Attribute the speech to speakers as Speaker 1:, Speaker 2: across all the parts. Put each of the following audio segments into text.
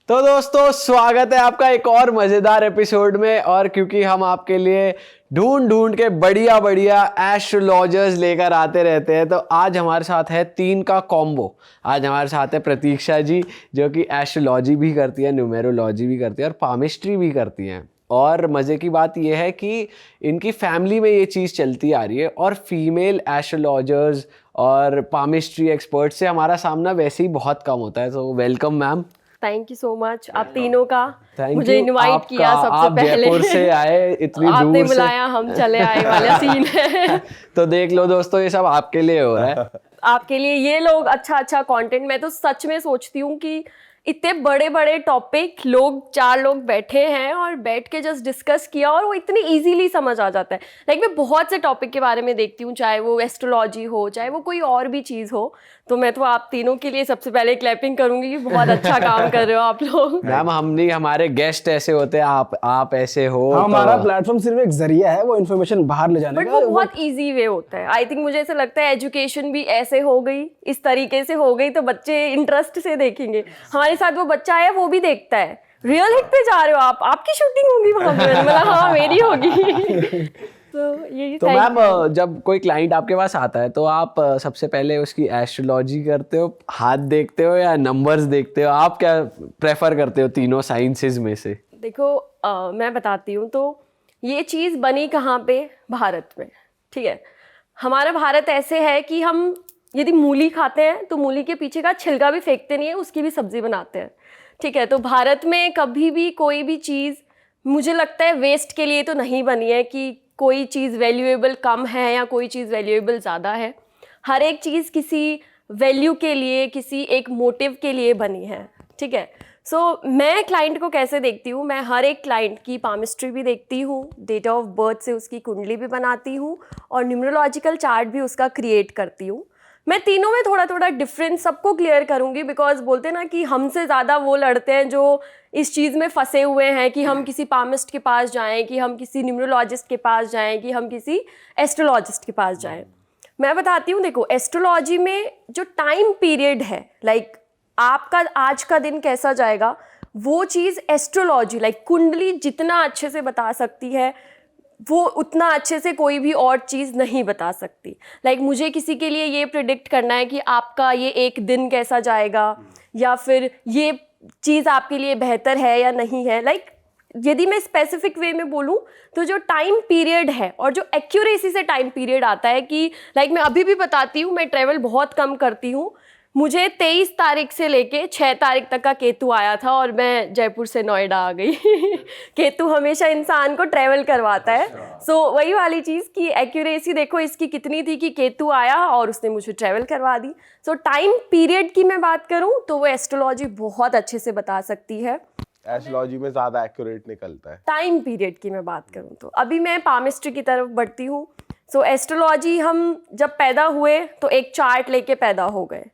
Speaker 1: तो दोस्तों स्वागत है आपका एक और मजेदार एपिसोड में। और क्योंकि हम आपके लिए ढूंढ ढूंढ के बढ़िया बढ़िया एस्ट्रोलॉजर्स लेकर आते रहते हैं, तो आज हमारे साथ है 3 का कॉम्बो। आज हमारे साथ है प्रतीक्षा जी, जो कि एस्ट्रोलॉजी भी करती है, न्यूमेरोलॉजी भी करती है और पामिस्ट्री भी करती हैं। और मज़े की बात यह है कि इनकी फैमिली में ये चीज़ चलती आ रही है और फीमेल एस्ट्रोलॉजर्स और पामिस्ट्री एक्सपर्ट से हमारा सामना वैसे ही बहुत कम होता है। तो welcome ma'am.
Speaker 2: Thank you so much आप तीनों का
Speaker 1: Thank
Speaker 2: मुझे
Speaker 1: you,
Speaker 2: इनवाइट किया सबसे
Speaker 1: आप
Speaker 2: पहले।
Speaker 1: जयपुर से आए इतनी
Speaker 2: आपने
Speaker 1: दूर से।
Speaker 2: बुलाया हम चले आए वाला सीन है।
Speaker 1: तो देख लो दोस्तों, ये सब आपके लिए हो रहा है।
Speaker 2: आपके लिए ये लोग अच्छा कंटेंट, मैं तो सच में सोचती हूँ कि इतने बड़े बड़े टॉपिक लोग 4 लोग बैठे हैं और बैठ के जस्ट डिस्कस किया और वो इतनी इजीली समझ आ जाता है। लाइक मैं बहुत से टॉपिक के बारे में देखती हूँ, चाहे वो एस्ट्रोलॉजी हो, चाहे वो कोई और भी चीज़ हो। तो मैं तो आप तीनों के लिए सबसे पहले क्लैपिंग करूंगी कि बहुत अच्छा काम कर रहे हो आप लोग।
Speaker 1: मैम हम नहीं, हमारे गेस्ट ऐसे होते हैं, आप ऐसे हो।
Speaker 3: हमारा प्लेटफॉर्म सिर्फ एक जरिया है वो इन्फॉर्मेशन बाहर ले जाने
Speaker 2: बट
Speaker 3: का।
Speaker 2: वो बहुत इजी वे होता है। आई थिंक मुझे ऐसा लगता है एजुकेशन भी ऐसे हो गई, इस तरीके से हो गई तो बच्चे इंटरेस्ट से देखेंगे। हमारे साथ वो बच्चा है वो भी देखता है। रियल हिट पे जा रहे हो आप, आपकी शूटिंग होगी वहां पे? मतलब हाँ मेरी होगी।
Speaker 1: तो मैम जब कोई क्लाइंट आपके पास आता है तो आप सबसे पहले उसकी एस्ट्रोलॉजी करते हो, हाथ देखते हो या नंबर्स देखते हो? आप क्या प्रेफर करते हो तीनों साइंसेस में से?
Speaker 2: देखो मैं बताती हूँ। तो ये चीज़ बनी कहाँ पे? भारत में। ठीक है, हमारा भारत ऐसे है कि हम यदि मूली खाते हैं तो मूली के पीछे का छिलका भी फेंकते नहीं है, उसकी भी सब्जी बनाते हैं। ठीक है, तो भारत में कभी भी कोई भी चीज़ मुझे लगता है वेस्ट के लिए तो नहीं बनी है कि कोई चीज़ वैल्यूएबल कम है या कोई चीज़ वैल्यूएबल ज़्यादा है। हर एक चीज़ किसी वैल्यू के लिए, किसी एक मोटिव के लिए बनी है। ठीक है, सो मैं क्लाइंट को कैसे देखती हूँ? मैं हर एक क्लाइंट की पामिस्ट्री भी देखती हूँ, डेट ऑफ बर्थ से उसकी कुंडली भी बनाती हूँ और न्यूमरोलॉजिकल चार्ट भी उसका क्रिएट करती हूँ। मैं तीनों में थोड़ा थोड़ा डिफरेंस सबको क्लियर करूँगी, बिकॉज बोलते ना कि हमसे ज़्यादा वो लड़ते हैं जो इस चीज़ में फंसे हुए हैं कि हम किसी पामिस्ट के पास जाएं, कि हम किसी न्यूमरोलॉजिस्ट के पास जाएं, कि हम किसी एस्ट्रोलॉजिस्ट के पास जाएं। मैं बताती हूँ, देखो एस्ट्रोलॉजी में जो टाइम पीरियड है, लाइक आपका आज का दिन कैसा जाएगा, वो चीज़ एस्ट्रोलॉजी लाइक कुंडली जितना अच्छे से बता सकती है वो उतना अच्छे से कोई भी और चीज़ नहीं बता सकती। लाइक मुझे किसी के लिए ये प्रिडिक्ट करना है कि आपका ये एक दिन कैसा जाएगा या फिर ये चीज़ आपके लिए बेहतर है या नहीं है। लाइक यदि मैं स्पेसिफिक वे में बोलूँ तो जो टाइम पीरियड है और जो एक्यूरेसी से टाइम पीरियड आता है कि लाइक मैं अभी भी बताती हूँ, मैं ट्रैवल बहुत कम करती हूँ। मुझे 23 तारीख से लेके 6 तारीख तक का केतु आया था और मैं जयपुर से नोएडा आ गई। केतु हमेशा इंसान को ट्रैवल करवाता है। सो वही वाली चीज़ की एक्यूरेसी देखो इसकी कितनी थी कि केतु आया और उसने मुझे ट्रैवल करवा दी। सो टाइम पीरियड की मैं बात करूँ तो वो एस्ट्रोलॉजी बहुत अच्छे से बता सकती है।
Speaker 4: एस्ट्रोलॉजी में ज़्यादा एक्यूरेट निकलता है।
Speaker 2: टाइम पीरियड की मैं बात करूँ तो अभी मैं पामिस्ट्री की तरफ बढ़ती हूँ। सो एस्ट्रोलॉजी, हम जब पैदा हुए तो एक चार्ट लेके पैदा हो गए।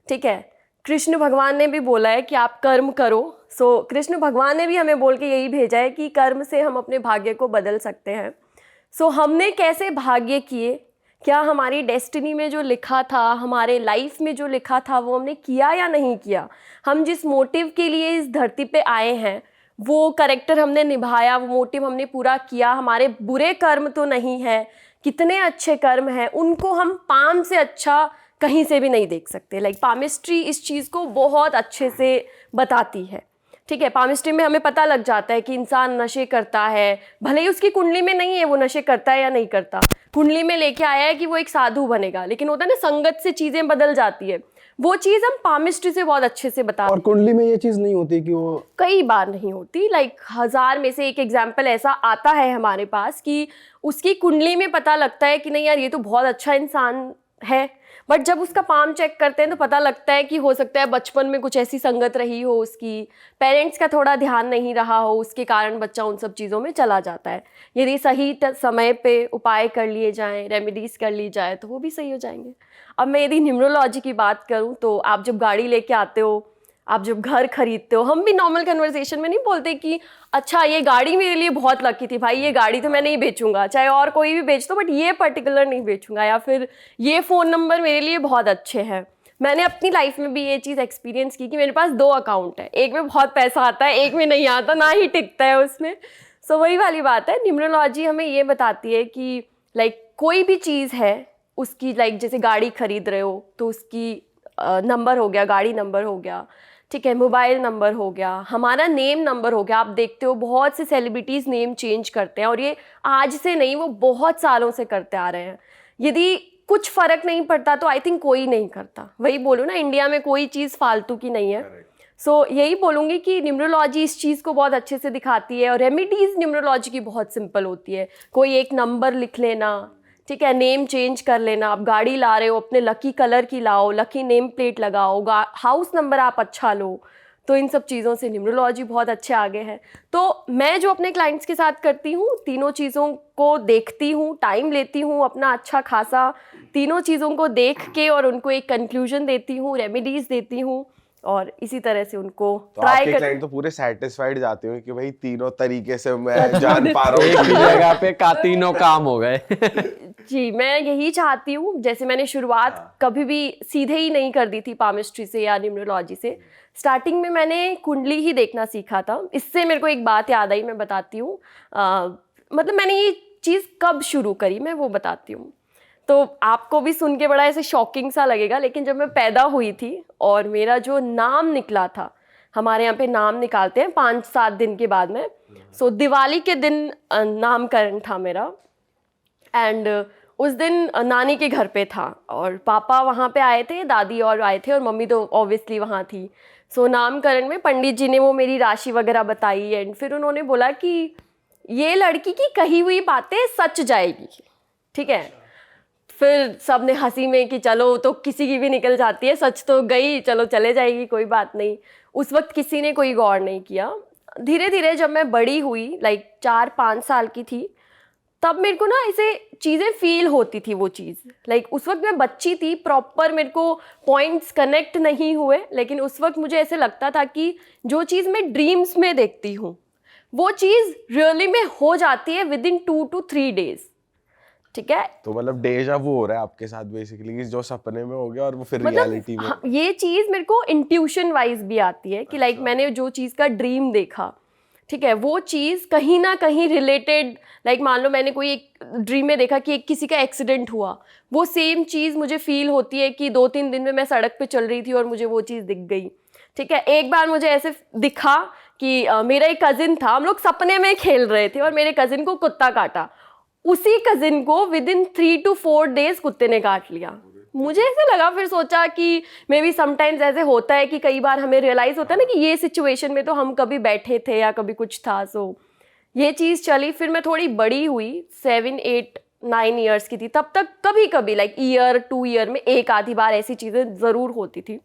Speaker 2: ठीक है, कृष्ण भगवान ने भी बोला है कि आप कर्म करो। सो कृष्ण भगवान ने भी हमें बोल के यही भेजा है कि कर्म से हम अपने भाग्य को बदल सकते हैं। सो हमने कैसे भाग्य किए, क्या हमारी डेस्टिनी में जो लिखा था, हमारे लाइफ में जो लिखा था वो हमने किया या नहीं किया, हम जिस मोटिव के लिए इस धरती पे आए हैं वो करेक्टर हमने निभाया, वो मोटिव हमने पूरा किया, हमारे बुरे कर्म तो नहीं है, कितने अच्छे कर्म हैं उनको हम पाम से अच्छा कहीं से भी नहीं देख सकते। लाइक पामिस्ट्री इस चीज़ को बहुत अच्छे से बताती है। ठीक है, पामिस्ट्री में हमें पता लग जाता है कि इंसान नशे करता है, भले ही उसकी कुंडली में नहीं है वो नशे करता है या नहीं करता, कुंडली में लेके आया है कि वो एक साधु बनेगा, लेकिन होता है ना संगत से चीज़ें बदल जाती है, वो चीज़ हम पामिस्ट्री से बहुत अच्छे से बता।
Speaker 3: और कुंडली में ये चीज़ नहीं होती कि वो
Speaker 2: कई बार नहीं होती। लाइक 1000 में से एक एग्जाम्पल ऐसा आता है हमारे पास कि उसकी कुंडली में पता लगता है कि नहीं यार ये तो बहुत अच्छा इंसान है, बट जब उसका पाम चेक करते हैं तो पता लगता है कि हो सकता है बचपन में कुछ ऐसी संगत रही हो, उसकी पेरेंट्स का थोड़ा ध्यान नहीं रहा हो, उसके कारण बच्चा उन सब चीज़ों में चला जाता है। यदि सही समय पे उपाय कर लिए जाएं, रेमेडीज़ कर ली जाए तो वो भी सही हो जाएंगे। अब मैं यदि न्यूमरोलॉजी की बात करूँ तो आप जब गाड़ी लेके आते हो, आप जब घर खरीदते हो, हम भी नॉर्मल कन्वर्सेशन में नहीं बोलते कि अच्छा ये गाड़ी मेरे लिए बहुत लकी थी भाई, ये गाड़ी तो मैं नहीं बेचूंगा, चाहे और कोई भी बेच दो बट ये पर्टिकुलर नहीं बेचूंगा, या फिर ये फ़ोन नंबर मेरे लिए बहुत अच्छे हैं। मैंने अपनी लाइफ में भी ये चीज़ एक्सपीरियंस की कि मेरे पास 2 अकाउंट है, एक में बहुत पैसा आता है, एक में नहीं आता, ना ही टिकता है उसमें। सो वही वाली बात है, न्यूमरोलॉजी हमें ये बताती है कि लाइक कोई भी चीज़ है उसकी, लाइक जैसे गाड़ी खरीद रहे हो तो उसकी नंबर हो गया, गाड़ी नंबर हो गया, ठीक है, मोबाइल नंबर हो गया, हमारा नेम नंबर हो गया। आप देखते हो बहुत से सेलिब्रिटीज़ नेम चेंज करते हैं, और ये आज से नहीं, वो बहुत सालों से करते आ रहे हैं। यदि कुछ फ़र्क नहीं पड़ता तो आई थिंक कोई नहीं करता। वही बोलूँ ना, इंडिया में कोई चीज़ फालतू की नहीं है। सो यही बोलूँगी कि न्यूमरोलॉजी इस चीज़ को बहुत अच्छे से दिखाती है, और रेमेडीज़ न्यूमरोलॉजी की बहुत सिंपल होती है। कोई एक नंबर लिख लेना, ठीक है, नेम चेंज कर लेना। आप गाड़ी ला रहे हो, अपने लकी कलर की लाओ, लकी नेम प्लेट लगाओ, हाउस नंबर आप अच्छा लो। तो इन सब चीज़ों से न्यूमरोलॉजी बहुत अच्छे आगे है। तो मैं जो अपने क्लाइंट्स के साथ करती हूँ, तीनों चीज़ों को देखती हूँ, टाइम लेती हूँ अपना अच्छा खासा, तीनों चीज़ों को देख के और उनको एक कंक्लूजन देती हूँ, रेमेडीज़ देती हूँ, और इसी तरह से उनको
Speaker 4: तो
Speaker 2: ट्राई
Speaker 4: आपके
Speaker 2: कर।
Speaker 4: क्लाइंट तो पूरे सेटिस्फाइड जाते हो कि भाई तीनों तरीके से मैं जान पा रहा
Speaker 1: एक ही
Speaker 4: हूँ।
Speaker 1: जगह पे तीनों काम हो गए।
Speaker 2: जी, मैं यही चाहती हूँ। जैसे मैंने शुरुआत कभी भी सीधे ही नहीं कर दी थी पामिस्ट्री से या न्यूमरोलॉजी से। स्टार्टिंग में मैंने कुंडली ही देखना सीखा था। इससे मेरे को एक बात याद आई, मैं बताती हूँ। मतलब मैंने ये चीज़ कब शुरू करी, मैं वो बताती हूँ। तो आपको भी सुन के बड़ा ऐसे शॉकिंग सा लगेगा, लेकिन जब मैं पैदा हुई थी और मेरा जो नाम निकला था, हमारे यहाँ पे नाम निकालते हैं 5-7 दिन के बाद में। सो दिवाली के दिन नामकरण था मेरा, एंड उस दिन नानी के घर पे था, और पापा वहाँ पे आए थे, दादी और आए थे, और मम्मी तो ऑब्वियसली वहाँ थी। सो नामकरण में पंडित जी ने वो मेरी राशि वगैरह बताई, एंड फिर उन्होंने बोला कि ये लड़की की कही हुई बातें सच जाएगी, ठीक है। फिर सब ने हंसी में कि चलो, तो किसी की भी निकल जाती है, सच तो गई, चलो चले जाएगी, कोई बात नहीं। उस वक्त किसी ने कोई गौर नहीं किया। धीरे धीरे जब मैं बड़ी हुई, लाइक 4-5 साल की थी, तब मेरे को ना ऐसे चीज़ें फील होती थी, वो चीज़ लाइक उस वक्त मैं बच्ची थी, प्रॉपर मेरे को पॉइंट्स कनेक्ट नहीं हुए, लेकिन उस वक्त मुझे ऐसे लगता था कि जो चीज़ मैं ड्रीम्स में देखती हूँ वो चीज़ रियली में हो जाती है विद इन 2 to 3 days, ठीक है।
Speaker 4: तो मतलब डेजा वो हो रहा है आपके साथ बेसिकली कि जो सपने में हो गया और वो फिर रियलिटी में।
Speaker 2: हाँ, ये चीज़ मेरे को इंट्यूशन वाइज भी आती है कि लाइक मैंने जो चीज़ का ड्रीम देखा, ठीक है, वो चीज़ कहीं ना कहीं रिलेटेड, लाइक मान लो मैंने कोई एक ड्रीम में देखा कि किसी का एक्सीडेंट हुआ, वो सेम चीज़ मुझे फील होती है कि 2-3 दिन में मैं सड़क पे चल रही थी और मुझे वो चीज़ दिख गई, ठीक है। एक बार मुझे ऐसे दिखा कि मेरा एक कज़िन था, हम लोग सपने में खेल रहे थे और मेरे कज़िन को कुत्ता काटा, उसी कज़िन को विद इन 3 to 4 days कुत्ते ने काट लिया। मुझे ऐसे लगा, फिर सोचा कि मे बी समटाइम्स ऐसे होता है कि कई बार हमें रियलाइज़ होता है ना कि ये सिचुएशन में तो हम कभी बैठे थे या कभी कुछ था। सो ये चीज़ चली। फिर मैं थोड़ी बड़ी हुई, 7-8-9 ईयर्स की थी, तब तक कभी कभी लाइक ईयर 2 ईयर में एक आधी बार ऐसी चीज़ें ज़रूर होती थी।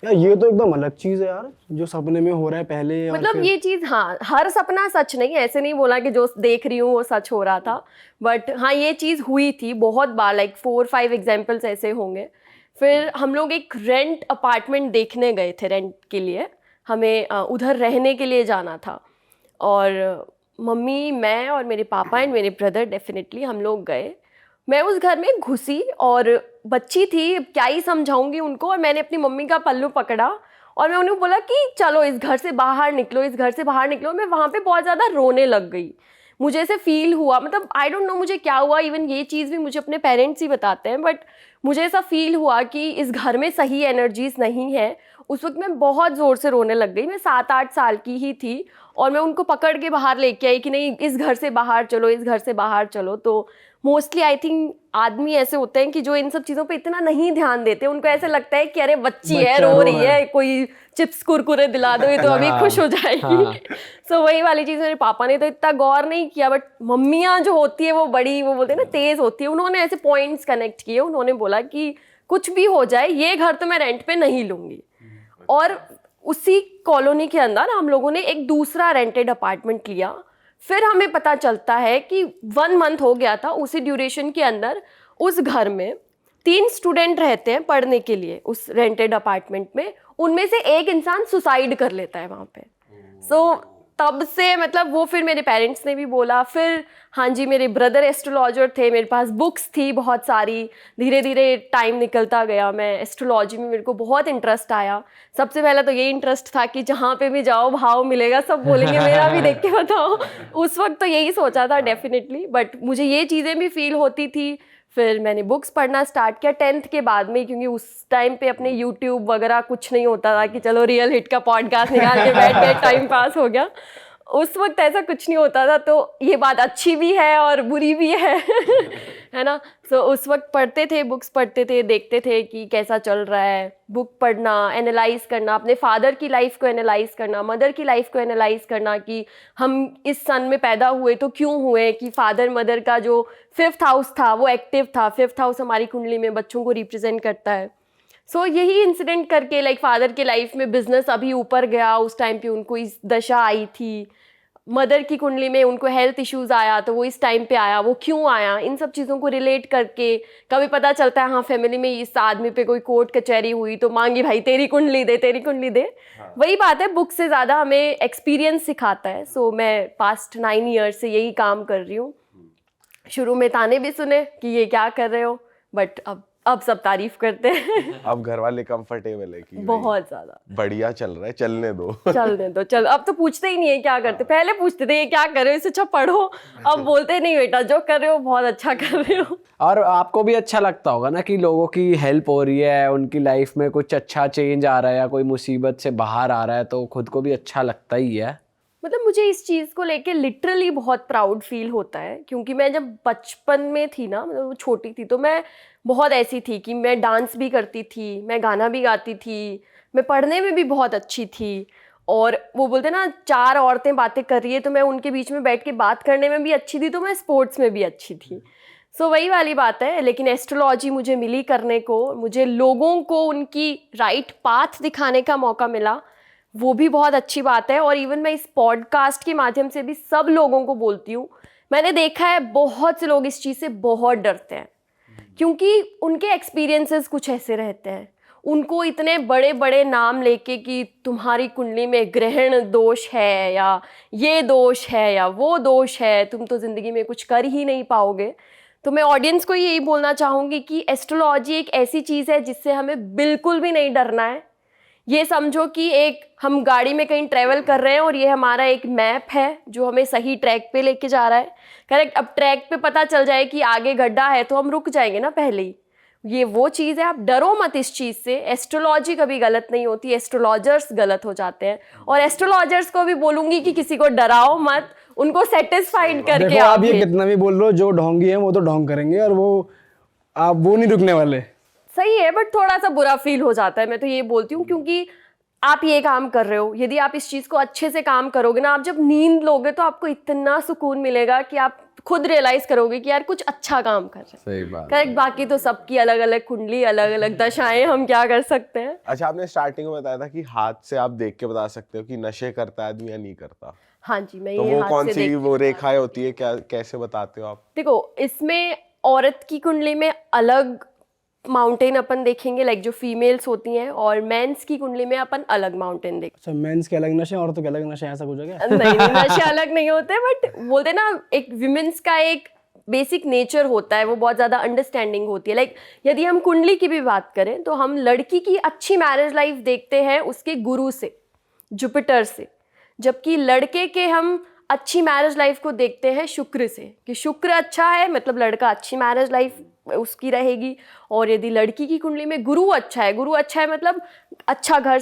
Speaker 3: यार ये तो एकदम अलग चीज है यार, जो सपने में हो रहा है पहले।
Speaker 2: मतलब ये चीज़, हाँ, हर सपना सच नहीं, ऐसे नहीं बोला कि जो देख रही हूँ वो सच हो रहा था, बट हाँ ये चीज़ हुई थी बहुत बार, लाइक 4-5 एग्जाम्पल्स ऐसे होंगे। फिर हम लोग एक रेंट अपार्टमेंट देखने गए थे, रेंट के लिए, हमें उधर रहने के लिए जाना था, और मम्मी, मैं और मेरे पापा एंड मेरे ब्रदर डेफिनेटली हम लोग गए। मैं उस घर में घुसी और बच्ची थी, क्या ही समझाऊंगी उनको, और मैंने अपनी मम्मी का पल्लू पकड़ा और मैं उन्हें बोला कि चलो इस घर से बाहर निकलो, इस घर से बाहर निकलो। मैं वहाँ पे बहुत ज़्यादा रोने लग गई। मुझे ऐसे फील हुआ, मतलब आई डोंट नो मुझे क्या हुआ, इवन ये चीज़ भी मुझे अपने पेरेंट्स ही बताते हैं, बट मुझे ऐसा फील हुआ कि इस घर में सही एनर्जीज नहीं है। उस वक्त मैं बहुत ज़ोर से रोने लग गई। मैं 7-8 साल की ही थी और मैं उनको पकड़ के बाहर लेके आई कि नहीं, इस घर से बाहर चलो, इस घर से बाहर चलो। तो मोस्टली आई थिंक आदमी ऐसे होते हैं कि जो इन सब चीज़ों पे इतना नहीं ध्यान देते, उनको ऐसे लगता है कि अरे बच्ची है, रो रही है, कोई चिप्स कुरकुरे दिला दो, ये तो अभी खुश हो जाएगी। सो वही वाली चीज़ मेरे पापा ने तो इतना गौर नहीं किया, बट मम्मियाँ जो होती है वो बड़ी, वो बोलते हैं ना, तेज़ होती है। उन्होंने ऐसे पॉइंट्स कनेक्ट किए, उन्होंने बोला कि कुछ भी हो जाए ये घर तो मैं रेंट पे नहीं लूँगी। और उसी कॉलोनी के अंदर हम लोगों ने एक दूसरा रेंटेड अपार्टमेंट लिया। फिर हमें पता चलता है कि 1 month हो गया था, उसी ड्यूरेशन के अंदर उस घर में 3 स्टूडेंट रहते हैं पढ़ने के लिए उस रेंटेड अपार्टमेंट में। उनमें से एक इंसान सुसाइड कर लेता है वहाँ पे। सो तब से मतलब वो फिर मेरे पेरेंट्स ने भी बोला, फिर हाँ जी मेरे ब्रदर एस्ट्रोलॉजर थे, मेरे पास बुक्स थी बहुत सारी, धीरे धीरे टाइम निकलता गया, मैं एस्ट्रोलॉजी में मेरे को बहुत इंटरेस्ट आया। सबसे पहला तो ये इंटरेस्ट था कि जहाँ पे भी जाओ भाव मिलेगा, सब बोलेंगे मेरा भी देख के बताओ। उस वक्त तो यही सोचा था डेफिनेटली, बट मुझे ये चीज़ें भी फील होती थी। फिर मैंने बुक्स पढ़ना स्टार्ट किया 10th के बाद में, क्योंकि उस टाइम पे अपने यूट्यूब वगैरह कुछ नहीं होता था कि चलो रियल हिट का पॉडकास्ट निकाल के बैठ गए टाइम पास हो गया। उस वक्त ऐसा कुछ नहीं होता था, तो ये बात अच्छी भी है और बुरी भी है है ना। तो उस वक्त पढ़ते थे, बुक्स पढ़ते थे, देखते थे कि कैसा चल रहा है, बुक पढ़ना, एनालाइज करना, अपने फादर की लाइफ को एनालाइज करना, मदर की लाइफ को एनालाइज करना कि हम इस सन में पैदा हुए तो क्यों हुए, कि फादर मदर का जो 5th हाउस था वो एक्टिव था। 5th हाउस हमारी कुंडली में बच्चों को रिप्रेजेंट करता है। सो यही इंसिडेंट करके लाइक फादर के लाइफ में बिजनेस अभी ऊपर गया, उस टाइम पे उनको इस दशा आई थी। मदर की कुंडली में उनको हेल्थ इश्यूज आया तो वो इस टाइम पे आया, वो क्यों आया, इन सब चीज़ों को रिलेट करके कभी पता चलता है हाँ फैमिली में इस आदमी पे कोई कोर्ट कचहरी हुई तो मांगी भाई तेरी कुंडली दे, तेरी कुंडली दे। हाँ। वही बात है, बुक से ज़्यादा हमें एक्सपीरियंस सिखाता है। सो मैं पास्ट 9 ईयर्स से यही काम कर रही हूँ। शुरू में ताने भी सुने कि ये क्या कर रहे हो, बट अब सब तारीफ करते हैं।
Speaker 4: अब घर वाले कंफर्टेबल है कि
Speaker 2: बहुत ज्यादा
Speaker 4: बढ़िया चल रहा है, चलने दो
Speaker 2: चलने दो, चल। अब तो पूछते ही नहीं है क्या करते, पहले पूछते थे ये क्या कर रहे हो, इससे अच्छा पढ़ो। अब बोलते नहीं बेटा जो कर रहे हो बहुत अच्छा कर रहे हो।
Speaker 1: और आपको भी अच्छा लगता होगा ना कि लोगों की हेल्प हो रही है, उनकी लाइफ में कुछ अच्छा चेंज आ रहा है या कोई मुसीबत से बाहर आ रहा है, तो खुद को भी अच्छा लगता ही है।
Speaker 2: मतलब मुझे इस चीज़ को लेके लिटरली बहुत प्राउड फील होता है, क्योंकि मैं जब बचपन में थी ना, मतलब छोटी थी, तो मैं बहुत ऐसी थी कि मैं डांस भी करती थी, मैं गाना भी गाती थी, मैं पढ़ने में भी बहुत अच्छी थी। और वो बोलते ना 4 औरतें बातें कर रही है तो मैं उनके बीच में बैठ के बात करने में भी अच्छी थी, तो मैं स्पोर्ट्स में भी अच्छी थी। सो वही वाली बात है। लेकिन एस्ट्रोलॉजी मुझे मिली करने को, मुझे लोगों को उनकी राइट पाथ दिखाने का मौका मिला, वो भी बहुत अच्छी बात है। और इवन मैं इस पॉडकास्ट के माध्यम से भी सब लोगों को बोलती हूँ, मैंने देखा है बहुत से लोग इस चीज़ से बहुत डरते हैं, क्योंकि उनके एक्सपीरियंसेस कुछ ऐसे रहते हैं। उनको इतने बड़े बड़े नाम लेके कि तुम्हारी कुंडली में ग्रहण दोष है या ये दोष है या वो दोष है, तुम तो ज़िंदगी में कुछ कर ही नहीं पाओगे। तो मैं ऑडियंस को यही बोलना चाहूँगी कि एस्ट्रोलॉजी एक ऐसी चीज़ है जिससे हमें बिल्कुल भी नहीं डरना है। ये समझो कि एक हम गाड़ी में कहीं ट्रैवल कर रहे हैं और ये हमारा एक मैप है जो हमें सही ट्रैक पे लेके जा रहा है। करेक्ट। अब ट्रैक पे पता चल जाए कि आगे गड्ढा है तो हम रुक जाएंगे ना पहले ही। ये वो चीज़ है, आप डरो मत इस चीज़ से। एस्ट्रोलॉजी कभी गलत नहीं होती, एस्ट्रोलॉजर्स गलत हो जाते हैं। और एस्ट्रोलॉजर्स को भी बोलूँगी कि किसी को डराओ मत, उनको सेटिस्फाइड करके
Speaker 3: देखो आप ये कितना भी बोल लो, जो ढोंगी है वो तो ढोंग करेंगे और वो नहीं रुकने वाले।
Speaker 2: सही है, बट थोड़ा सा बुरा फील हो जाता है, मैं तो ये बोलती हूँ, क्योंकि आप ये काम कर रहे हो, यदि आप इस चीज़ को अच्छे से काम करोगे ना, आप जब नींद लोगे तो आपको इतना सुकून मिलेगा कि आप खुद रियलाइज करोगे कि यार कुछ अच्छा काम कर रहे हैं।
Speaker 1: सही बात।
Speaker 2: करेक्ट। बाकी तो सबकी अलग अलग कुंडली, अलग अलग दशाएं, हम क्या कर सकते हैं।
Speaker 4: अच्छा, आपने स्टार्टिंग में बताया था कि हाथ से आप देख के बता सकते हो कि नशे करता है आदमी या नहीं करता।
Speaker 2: हाँ जी, मैं
Speaker 4: तो
Speaker 2: ये
Speaker 4: वो
Speaker 2: हाथ
Speaker 4: कौन
Speaker 2: से
Speaker 4: सी
Speaker 2: देख,
Speaker 4: वो रेखाएं होती है, क्या कैसे बताते हो आप?
Speaker 2: देखो इसमें औरत की कुंडली में अलग माउंटेन अपन देखेंगे, लाइक जो फीमेल्स होती हैं, और मेंस की कुंडली में अपन अलग माउंटेन देखेंगे।
Speaker 3: अच्छा, मेंस के अलग नशे औरतों के अलग नशे, ऐसा कुछ है क्या?
Speaker 2: नहीं, नशे अलग नहीं होते, बट बोलते ना एक विमेंस का एक बेसिक नेचर होता है, वो बहुत ज़्यादा अंडरस्टैंडिंग होती है। लाइक यदि हम कुंडली की भी बात करें तो हम लड़की की अच्छी मैरिज लाइफ देखते हैं उसके गुरु से, जुपिटर से, जबकि लड़के के हम अच्छी मैरिज लाइफ को देखते हैं शुक्र से, कि शुक्र अच्छा है मतलब लड़का अच्छी मैरिज लाइफ उसकी रहेगी। और यदि लड़की की कुंडली में गुरु अच्छा है, गुरु अच्छा है मतलब अच्छा घर,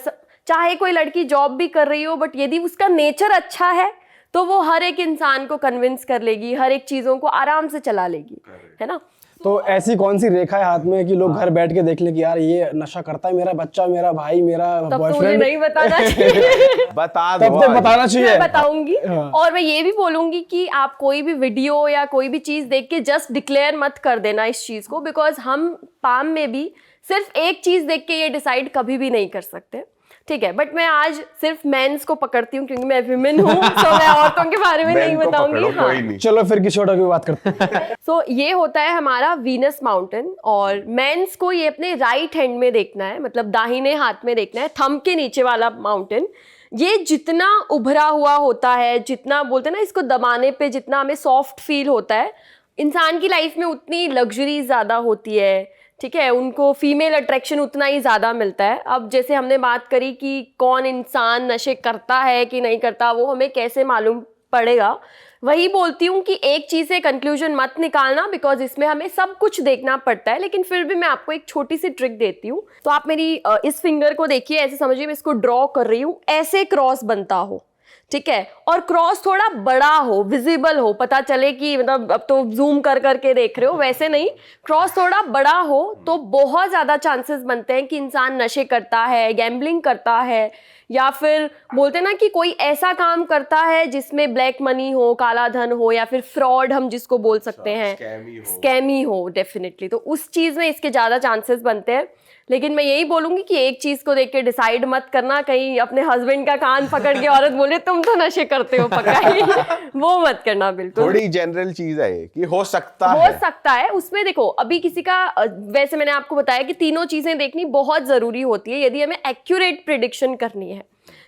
Speaker 2: चाहे कोई लड़की जॉब भी कर रही हो, बट यदि उसका नेचर अच्छा है तो वो हर एक इंसान को कन्विंस कर लेगी, हर एक चीज़ों को आराम से चला लेगी, है ना।
Speaker 3: तो ऐसी कौन सी रेखा है हाथ में कि लोग घर बैठ के देख ले कि यार ये नशा करता है मेरा बच्चा, मेरा भाई, मेरा
Speaker 2: तब तो मुझे
Speaker 3: बॉयफ्रेंड?
Speaker 2: नहीं बताना चाहिए।
Speaker 4: बता दो
Speaker 3: तब तो बताना चाहिए।
Speaker 2: मैं बताऊंगी।
Speaker 3: हाँ।
Speaker 2: और मैं ये भी बोलूंगी कि आप कोई भी वीडियो या कोई भी चीज़ देख के जस्ट डिक्लेयर मत कर देना इस चीज़ को, बिकॉज हम पाम में भी सिर्फ एक चीज़ देख के ये डिसाइड कभी भी नहीं कर सकते, ठीक है। बट मैं आज सिर्फ मेंस को पकड़ती हूँ क्योंकि मैं विमेन हूँ, तो मैं औरतों के बारे में नहीं बताऊंगी। हाँ।
Speaker 3: चलो फिर किसी और की बात करते हैं।
Speaker 2: सो ये होता है हमारा वीनस माउंटेन, और मेंस को ये अपने राइट हैंड में देखना है, मतलब दाहिने हाथ में देखना है, थंब के नीचे वाला माउंटेन। ये जितना उभरा हुआ होता है, जितना बोलते हैं ना इसको दबाने पे जितना हमें सॉफ्ट फील होता है, इंसान की लाइफ में उतनी लग्जरी ज़्यादा होती है, ठीक है, उनको फीमेल अट्रैक्शन उतना ही ज़्यादा मिलता है। अब जैसे हमने बात करी कि कौन इंसान नशे करता है कि नहीं करता, वो हमें कैसे मालूम पड़ेगा, वही बोलती हूँ कि एक चीज़ से कंक्लूजन मत निकालना, बिकॉज इसमें हमें सब कुछ देखना पड़ता है। लेकिन फिर भी मैं आपको एक छोटी सी ट्रिक देती हूँ। तो आप मेरी इस फिंगर को देखिए, ऐसे समझिए मैं इसको ड्रॉ कर रही हूँ, ऐसे क्रॉस बनता हो, ठीक है, और क्रॉस थोड़ा बड़ा हो, विजिबल हो, पता चले कि मतलब अब तो जूम कर करके देख रहे हो, वैसे नहीं, क्रॉस थोड़ा बड़ा हो तो बहुत ज़्यादा चांसेस बनते हैं कि इंसान नशे करता है, गैम्बलिंग करता है, या फिर बोलते हैं ना कि कोई ऐसा काम करता है जिसमें ब्लैक मनी हो, काला धन हो, या फिर फ्रॉड हम जिसको बोल सकते हैं, स्कैमी हो डेफिनेटली। तो उस चीज़ में इसके ज़्यादा चांसेस बनते हैं। लेकिन मैं यही बोलूंगी कि एक चीज को देख के डिसाइड मत करना, कहीं अपने हस्बैंड का कान पकड़ के औरत बोले तुम तो नशे करते हो पक्का ही, वो मत करना बिल्कुल।
Speaker 4: थोड़ी जनरल चीज है ये कि हो सकता है
Speaker 2: उसमें देखो, अभी किसी का वैसे मैंने आपको बताया कि तीनों चीजें देखनी बहुत जरूरी होती है यदि हमें एक्यूरेट प्रिडिक्शन करनी है,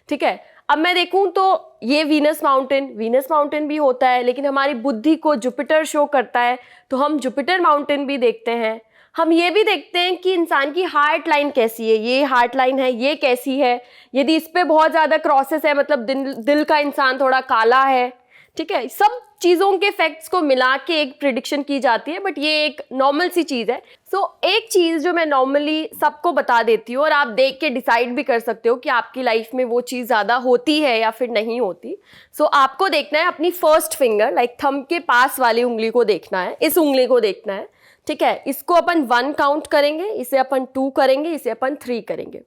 Speaker 2: ठीक है। अब मैं देखूं तो ये वीनस माउंटेन भी होता है, लेकिन हमारी बुद्धि को जुपिटर शो करता है, तो हम जुपिटर माउंटेन भी देखते हैं। हम ये भी देखते हैं कि इंसान की हार्ट लाइन कैसी है, ये हार्ट लाइन है, ये कैसी है, यदि इस पे बहुत ज़्यादा क्रॉसेस है मतलब दिल का इंसान थोड़ा काला है, ठीक है। सब चीज़ों के फैक्ट्स को मिला के एक प्रिडिक्शन की जाती है, बट ये एक नॉर्मल सी चीज़ है। सो एक चीज़ जो मैं नॉर्मली सबको बता देती हूँ और आप देख के डिसाइड भी कर सकते हो कि आपकी लाइफ में वो चीज़ ज़्यादा होती है या फिर नहीं होती। सो आपको देखना है अपनी फर्स्ट फिंगर, लाइक थंब के पास वाली उंगली को देखना है, इस उंगली को देखना है, ठीक है। इसको अपन 1 काउंट करेंगे, इसे अपन 2 करेंगे, इसे अपन 3 करेंगे।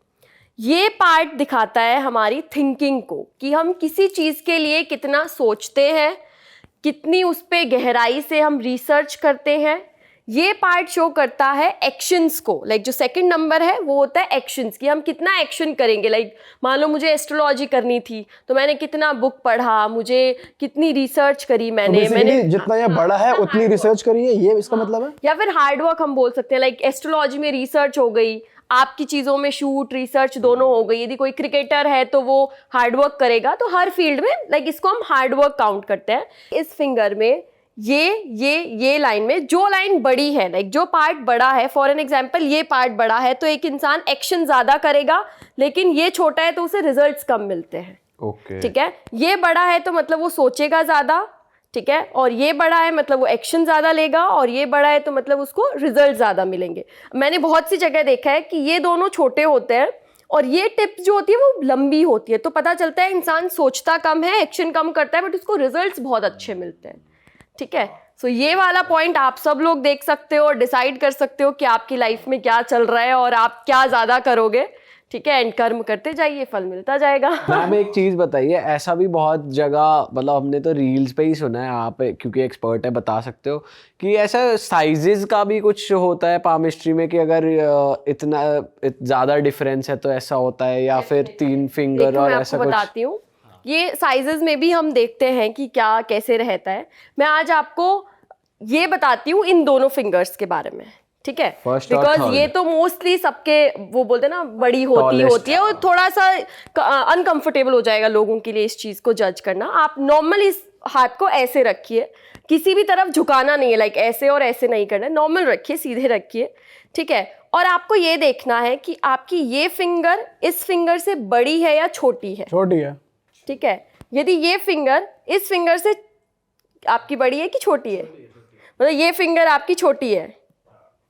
Speaker 2: ये पार्ट दिखाता है हमारी थिंकिंग को, कि हम किसी चीज़ के लिए कितना सोचते हैं, कितनी उस पर गहराई से हम रिसर्च करते हैं। ये पार्ट शो करता है एक्शंस को, लाइक जो सेकंड नंबर है वो होता है एक्शंस, कि हम कितना एक्शन करेंगे। लाइक मान लो मुझे एस्ट्रोलॉजी करनी थी तो मैंने कितना बुक पढ़ा, मुझे कितनी रिसर्च करी मैंने
Speaker 3: जितना ये बड़ा है उतनी रिसर्च करी है, ये इसका मतलब है।
Speaker 2: या फिर हार्ड वर्क हम बोल सकते हैं, लाइक एस्ट्रोलॉजी में रिसर्च हो गई, आपकी चीज़ों में शूट रिसर्च दोनों हो गई। यदि कोई क्रिकेटर है तो वो हार्ड वर्क करेगा, तो हर फील्ड में लाइक इसको हम हार्ड वर्क काउंट करते हैं। इस फिंगर में ये लाइन में जो लाइन बड़ी है, लाइक जो पार्ट बड़ा है, फॉर एन एग्जांपल ये पार्ट बड़ा है तो एक इंसान एक्शन ज़्यादा करेगा, लेकिन ये छोटा है तो उसे रिजल्ट्स कम मिलते हैं,
Speaker 4: ओके
Speaker 2: ठीक है। ये बड़ा है तो मतलब वो सोचेगा ज़्यादा, ठीक है, और ये बड़ा है मतलब वो एक्शन ज़्यादा लेगा, और ये बड़ा है तो मतलब उसको रिजल्ट ज़्यादा मिलेंगे। मैंने बहुत सी जगह देखा है कि ये दोनों छोटे होते हैं और ये टिप जो होती है वो लंबी होती है, तो पता चलता है इंसान सोचता कम है, एक्शन कम करता है, बट उसको रिजल्ट्स बहुत अच्छे मिलते हैं, ठीक है। सो ये वाला पॉइंट आप सब लोग देख सकते हो और डिसाइड कर सकते हो कि आपकी लाइफ में क्या चल रहा है और आप क्या ज़्यादा करोगे, ठीक है। एंड कर्म करते जाइए, फल मिलता जाएगा।
Speaker 1: मैम एक चीज बताइए, ऐसा भी बहुत जगह मतलब हमने तो रील्स पे ही सुना है, आप क्योंकि एक्सपर्ट है बता सकते हो कि ऐसा साइजेस का भी कुछ होता है पामिस्ट्री में, कि अगर इतना ज्यादा डिफरेंस है तो ऐसा होता है, या फिर 3 फिंगर और ऐसा कुछ।
Speaker 2: बताती हूँ, ये साइजेस में भी हम देखते हैं कि क्या कैसे रहता है। मैं आज आपको ये बताती हूँ इन दोनों फिंगर्स के बारे में, ठीक है, बिकॉज ये तो मोस्टली सबके वो बोलते हैं ना बड़ी होती है और थोड़ा सा अनकंफर्टेबल हो जाएगा लोगों के लिए इस चीज़ को जज करना। आप नॉर्मल इस हाथ को ऐसे रखिए, किसी भी तरफ झुकाना नहीं है, लाइक ऐसे और ऐसे नहीं करना है, नॉर्मल रखिए, सीधे रखिए, ठीक है। और आपको ये देखना है कि आपकी ये फिंगर इस फिंगर से बड़ी है या छोटी है।
Speaker 3: छोटी है,
Speaker 2: ठीक है। यदि ये फिंगर इस फिंगर से आपकी बड़ी है कि छोटी है, मतलब ये फिंगर आपकी छोटी है,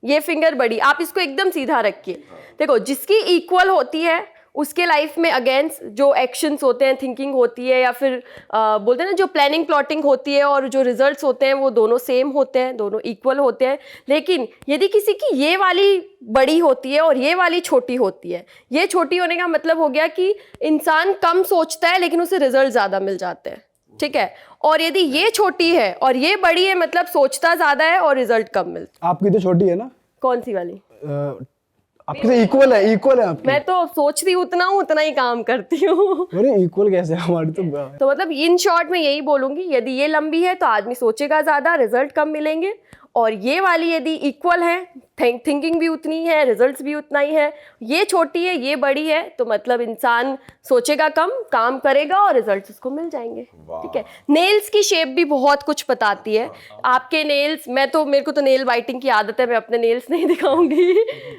Speaker 2: ये फिंगर बड़ी, आप इसको एकदम सीधा रखिए। देखो जिसकी इक्वल होती है उसके लाइफ में अगेंस्ट जो एक्शंस होते हैं, थिंकिंग होती है, या फिर बोलते हैं ना जो प्लानिंग प्लॉटिंग होती है, और जो रिजल्ट्स होते हैं वो दोनों सेम होते हैं, दोनों इक्वल होते हैं। लेकिन यदि किसी की ये वाली बड़ी होती है और ये वाली छोटी होती है, ये छोटी होने का मतलब हो गया कि इंसान कम सोचता है लेकिन उसे रिजल्ट ज़्यादा मिल जाते हैं, ठीक है। और यदि ये छोटी है और ये बड़ी है मतलब सोचता ज़्यादा है और रिजल्ट कम मिलता है।
Speaker 3: आपकी तो छोटी है ना?
Speaker 2: कौन सी वाली?
Speaker 3: आपकी तो इक्वल है आपकी।
Speaker 2: मैं तो सोचती उतना हूँ उतना ही काम करती हूँ।
Speaker 3: अरे इक्वल कैसे है हमारी
Speaker 2: तो मतलब इन शॉर्ट में यही बोलूंगी, यदि ये लंबी है तो आदमी सोचेगा ज्यादा, रिजल्ट कम मिलेंगे, और ये वाली यदि इक्वल है, थिंकिंग भी उतनी है, रिजल्ट्स भी उतना ही है, ये छोटी है ये बड़ी है, तो मतलब इंसान सोचेगा कम, काम करेगा और रिजल्ट्स उसको मिल जाएंगे। ठीक है, नेल्स की शेप भी बहुत कुछ बताती है। आपके नेल्स, मेरे को तो नेल बाइटिंग की आदत है, मैं अपने नेल्स नहीं दिखाऊंगी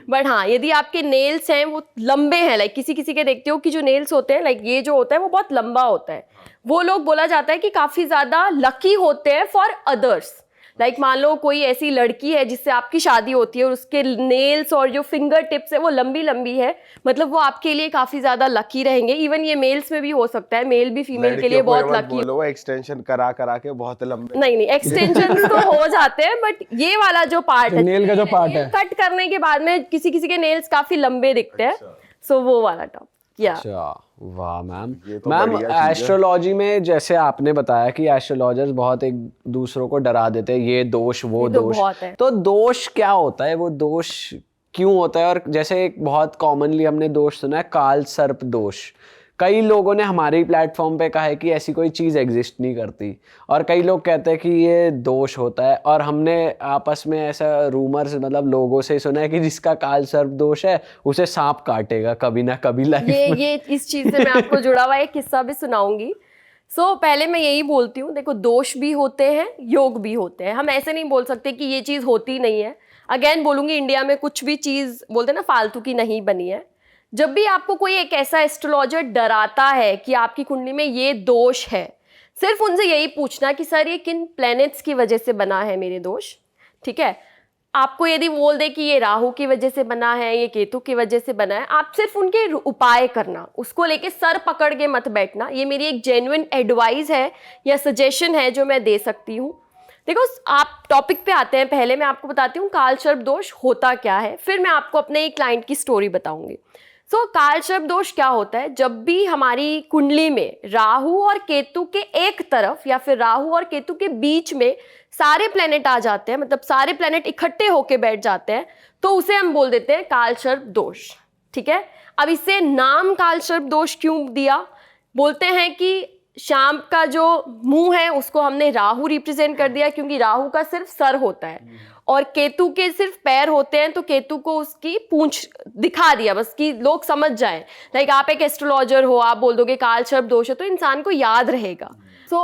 Speaker 2: बट हाँ, यदि आपके नेल्स हैं वो लंबे हैं, लाइक किसी किसी के देखते हो कि जो नेल्स होते हैं, लाइक ये जो होता है वो बहुत लंबा होता है, वो लोग बोला जाता है कि काफी ज्यादा लकी होते हैं फॉर अदर्स। लाइक मान लो कोई ऐसी लड़की है जिससे आपकी शादी होती है और उसके नेल्स और जो फिंगर टिप्स है वो लंबी लंबी है, मतलब वो आपके लिए काफी ज्यादा लकी रहेंगे। इवन ये मेल्स में भी हो सकता है, मेल भी फीमेल के लिए बहुत लकी।
Speaker 4: बोलो वो एक्सटेंशन करा करा के बहुत लंबे।
Speaker 2: नहीं एक्सटेंशन तो हो जाते हैं, बट ये वाला जो पार्ट है,
Speaker 3: नेल का जो पार्ट है,
Speaker 2: कट करने के बाद में किसी किसी के नेल्स काफी लंबे दिखते हैं, सो वो वाला टॉप।
Speaker 1: अच्छा, वाह मैम।
Speaker 4: ये तो
Speaker 1: मैम,
Speaker 4: बढ़िया चीज़ है।
Speaker 1: एस्ट्रोलॉजी में जैसे आपने बताया कि एस्ट्रोलॉजर्स बहुत एक दूसरों को डरा देते हैं, ये दोष वो
Speaker 2: ये तो
Speaker 1: दोष,
Speaker 2: बहुत है।
Speaker 1: तो दोष क्या होता है, वो दोष क्यों होता है? और जैसे एक बहुत कॉमनली हमने दोष सुना है, काल सर्प दोष। कई लोगों ने हमारे प्लेटफॉर्म पे कहा है कि ऐसी कोई चीज़ एग्जिस्ट नहीं करती, और कई लोग कहते हैं कि ये दोष होता है। और हमने आपस में ऐसा रूमर्स, मतलब लोगों से सुना है कि जिसका काल सर्प दोष है उसे सांप काटेगा कभी ना कभी लाइफ में।
Speaker 2: ये इस चीज से मैं आपको जुड़ा हुआ एक किस्सा भी सुनाऊंगी। पहले मैं यही बोलती हूँ, देखो दोष भी होते हैं, योग भी होते हैं। हम ऐसे नहीं बोल सकते कि ये चीज़ होती नहीं है। अगेन बोलूंगी, इंडिया में कुछ भी चीज़ बोलते हैं ना फालतू की नहीं बनी है। जब भी आपको कोई एक ऐसा एस्ट्रोलॉजर डराता है कि आपकी कुंडली में ये दोष है, सिर्फ उनसे यही पूछना कि सर ये किन प्लैनेट्स की वजह से बना है मेरे दोष। ठीक है, आपको यदि बोल दे कि ये राहु की वजह से बना है, ये केतु की वजह से बना है, आप सिर्फ उनके उपाय करना, उसको लेके सर पकड़ के मत बैठना। ये मेरी एक जेन्युइन एडवाइस है या सजेशन है जो मैं दे सकती हूँ। देखो, आप टॉपिक पे आते हैं, पहले मैं आपको बताती हूँ काल सर्प दोष होता क्या है, फिर मैं आपको अपने एक क्लाइंट की स्टोरी बताऊंगी। काल सर्प दोष क्या होता है? जब भी हमारी कुंडली में राहु और केतु के एक तरफ या फिर राहु और केतु के बीच में सारे प्लेनेट आ जाते हैं, मतलब सारे प्लेनेट इकट्ठे होके बैठ जाते हैं, तो उसे हम बोल देते हैं काल सर्प दोष। ठीक है, अब इसे नाम काल सर्प दोष क्यों दिया? बोलते हैं कि शाम का जो मुंह है उसको हमने राहु रिप्रेजेंट कर दिया, क्योंकि राहु का सिर्फ सर होता है और केतु के सिर्फ पैर होते हैं, तो केतु को उसकी पूंछ दिखा दिया बस कि लोग समझ जाएं। लाइक आप एक एस्ट्रोलॉजर हो, आप बोल दोगे काल सर्प दोष है, तो इंसान को याद रहेगा।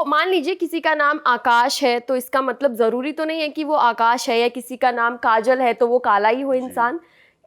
Speaker 2: मान लीजिए किसी का नाम आकाश है, तो इसका मतलब जरूरी तो नहीं है कि वो आकाश है, या किसी का नाम काजल है तो वो काला ही हो इंसान।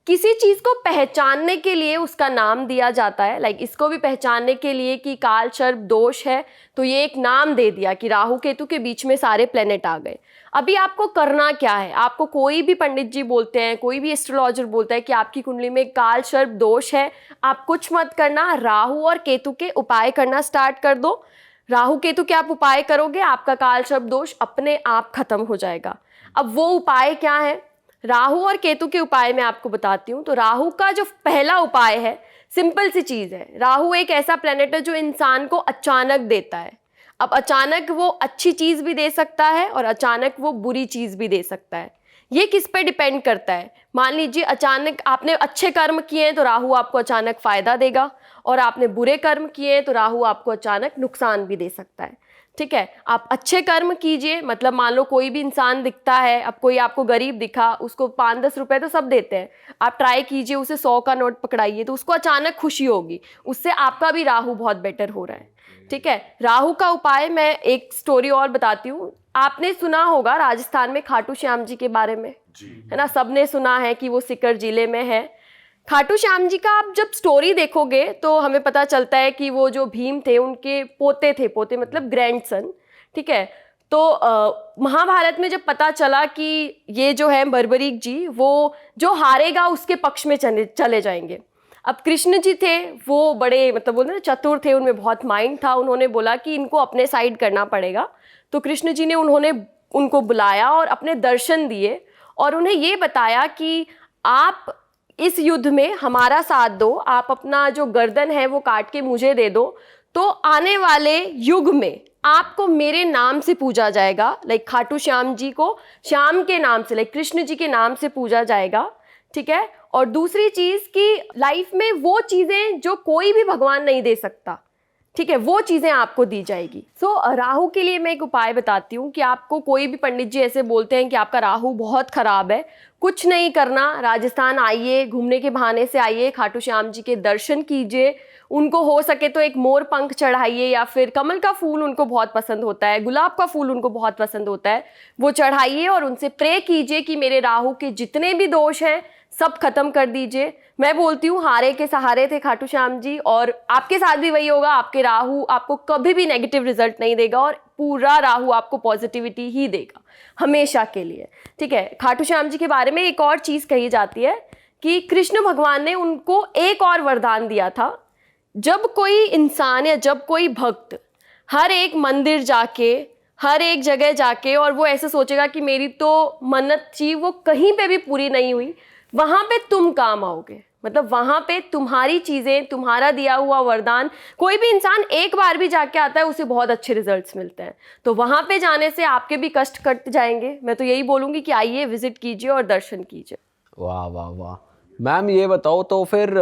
Speaker 2: किसी चीज को पहचानने के लिए उसका नाम दिया जाता है। लाइक इसको भी पहचानने के लिए कि काल सर्प दोष है, तो ये एक नाम दे दिया कि राहु केतु के बीच में सारे प्लेनेट आ गए। अभी आपको करना क्या है? आपको कोई भी पंडित जी बोलते हैं, कोई भी एस्ट्रोलॉजर बोलता है कि आपकी कुंडली में काल सर्प दोष है, आप कुछ मत करना, राहु और केतु के उपाय करना स्टार्ट कर दो। राहु केतु के आप उपाय करोगे, आपका काल सर्प दोष अपने आप खत्म हो जाएगा। अब वो उपाय क्या है? राहु और केतु के उपाय मैं आपको बताती हूँ। तो राहु का जो पहला उपाय है, सिंपल सी चीज है। राहु एक ऐसा प्लेनेट है जो इंसान को अचानक देता है। अब अचानक वो अच्छी चीज भी दे सकता है और अचानक वो बुरी चीज भी दे सकता है। ये किस पे डिपेंड करता है? मान लीजिए अचानक आपने अच्छे कर्म किए हैं तो राहु आपको अचानक फायदा देगा, और आपने बुरे कर्म किए हैं तो राहु आपको अचानक नुकसान भी दे सकता है। ठीक है, आप अच्छे कर्म कीजिए, मतलब मान लो कोई भी इंसान दिखता है, अब कोई आपको गरीब दिखा, उसको 5-10 रुपए तो सब देते हैं, आप ट्राई कीजिए उसे 100 का नोट पकड़ाइए, तो उसको अचानक खुशी होगी, उससे आपका भी राहु बहुत बेटर हो रहा है। ठीक है, राहु का उपाय मैं एक स्टोरी और बताती हूँ। आपने सुना होगा राजस्थान में खाटू श्याम जी के बारे में, है ना? सबने सुना है कि वो सीकर जिले में है। खाटू श्याम जी का आप जब स्टोरी देखोगे तो हमें पता चलता है कि वो जो भीम थे उनके पोते थे, पोते मतलब ग्रैंडसन। ठीक है, तो महाभारत में जब पता चला कि ये जो है बर्बरीक जी, वो जो हारेगा उसके पक्ष में चले जाएंगे। अब कृष्ण जी थे, वो बड़े मतलब बोलते ना चतुर थे, उनमें बहुत माइंड था। उन्होंने बोला कि इनको अपने साइड करना पड़ेगा। तो कृष्ण जी ने उनको बुलाया और अपने दर्शन दिए और उन्हें ये बताया कि आप इस युद्ध में हमारा साथ दो, आप अपना जो गर्दन है वो काट के मुझे दे दो, तो आने वाले युग में आपको मेरे नाम से पूजा जाएगा। लाइक खाटू श्याम जी को श्याम के नाम से, लाइक कृष्ण जी के नाम से पूजा जाएगा। ठीक है, और दूसरी चीज कि लाइफ में वो चीजें जो कोई भी भगवान नहीं दे सकता, ठीक है, वो चीज़ें आपको दी जाएगी। सो राहु के लिए मैं एक उपाय बताती हूँ कि आपको कोई भी पंडित जी ऐसे बोलते हैं कि आपका राहु बहुत ख़राब है, कुछ नहीं करना, राजस्थान आइए, घूमने के बहाने से आइए, खाटू श्याम जी के दर्शन कीजिए, उनको हो सके तो एक मोर पंख चढ़ाइए, या फिर कमल का फूल उनको बहुत पसंद होता है, गुलाब का फूल उनको बहुत पसंद होता है, वो चढ़ाइए और उनसे प्रे कीजिए कि मेरे राहु के जितने भी दोष हैं सब खत्म कर दीजिए। मैं बोलती हूँ हारे के सहारे थे खाटू श्याम जी, और आपके साथ भी वही होगा। आपके राहु आपको कभी भी नेगेटिव रिजल्ट नहीं देगा और पूरा राहु आपको पॉजिटिविटी ही देगा हमेशा के लिए, ठीक है। खाटू श्याम जी के बारे में एक और चीज़ कही जाती है कि कृष्ण भगवान ने उनको एक और वरदान दिया था। जब कोई इंसान या जब कोई भक्त हर एक मंदिर जाके, हर एक जगह जाके, और वो ऐसे सोचेगा कि मेरी तो मन्नत थी वो कहीं पे भी पूरी नहीं हुई, वहाँ पे तुम काम आओगे। मतलब वहाँ पे तुम्हारी चीज़ें, तुम्हारा दिया हुआ वरदान, कोई भी इंसान एक बार भी जाके आता है उसे बहुत अच्छे रिजल्ट्स मिलते हैं। तो वहाँ पे जाने से आपके भी कष्ट कट जाएंगे। मैं तो यही बोलूँगी कि आइए, विजिट कीजिए और दर्शन कीजिए।
Speaker 1: वाह वाह वाह। मैम ये बताओ तो फिर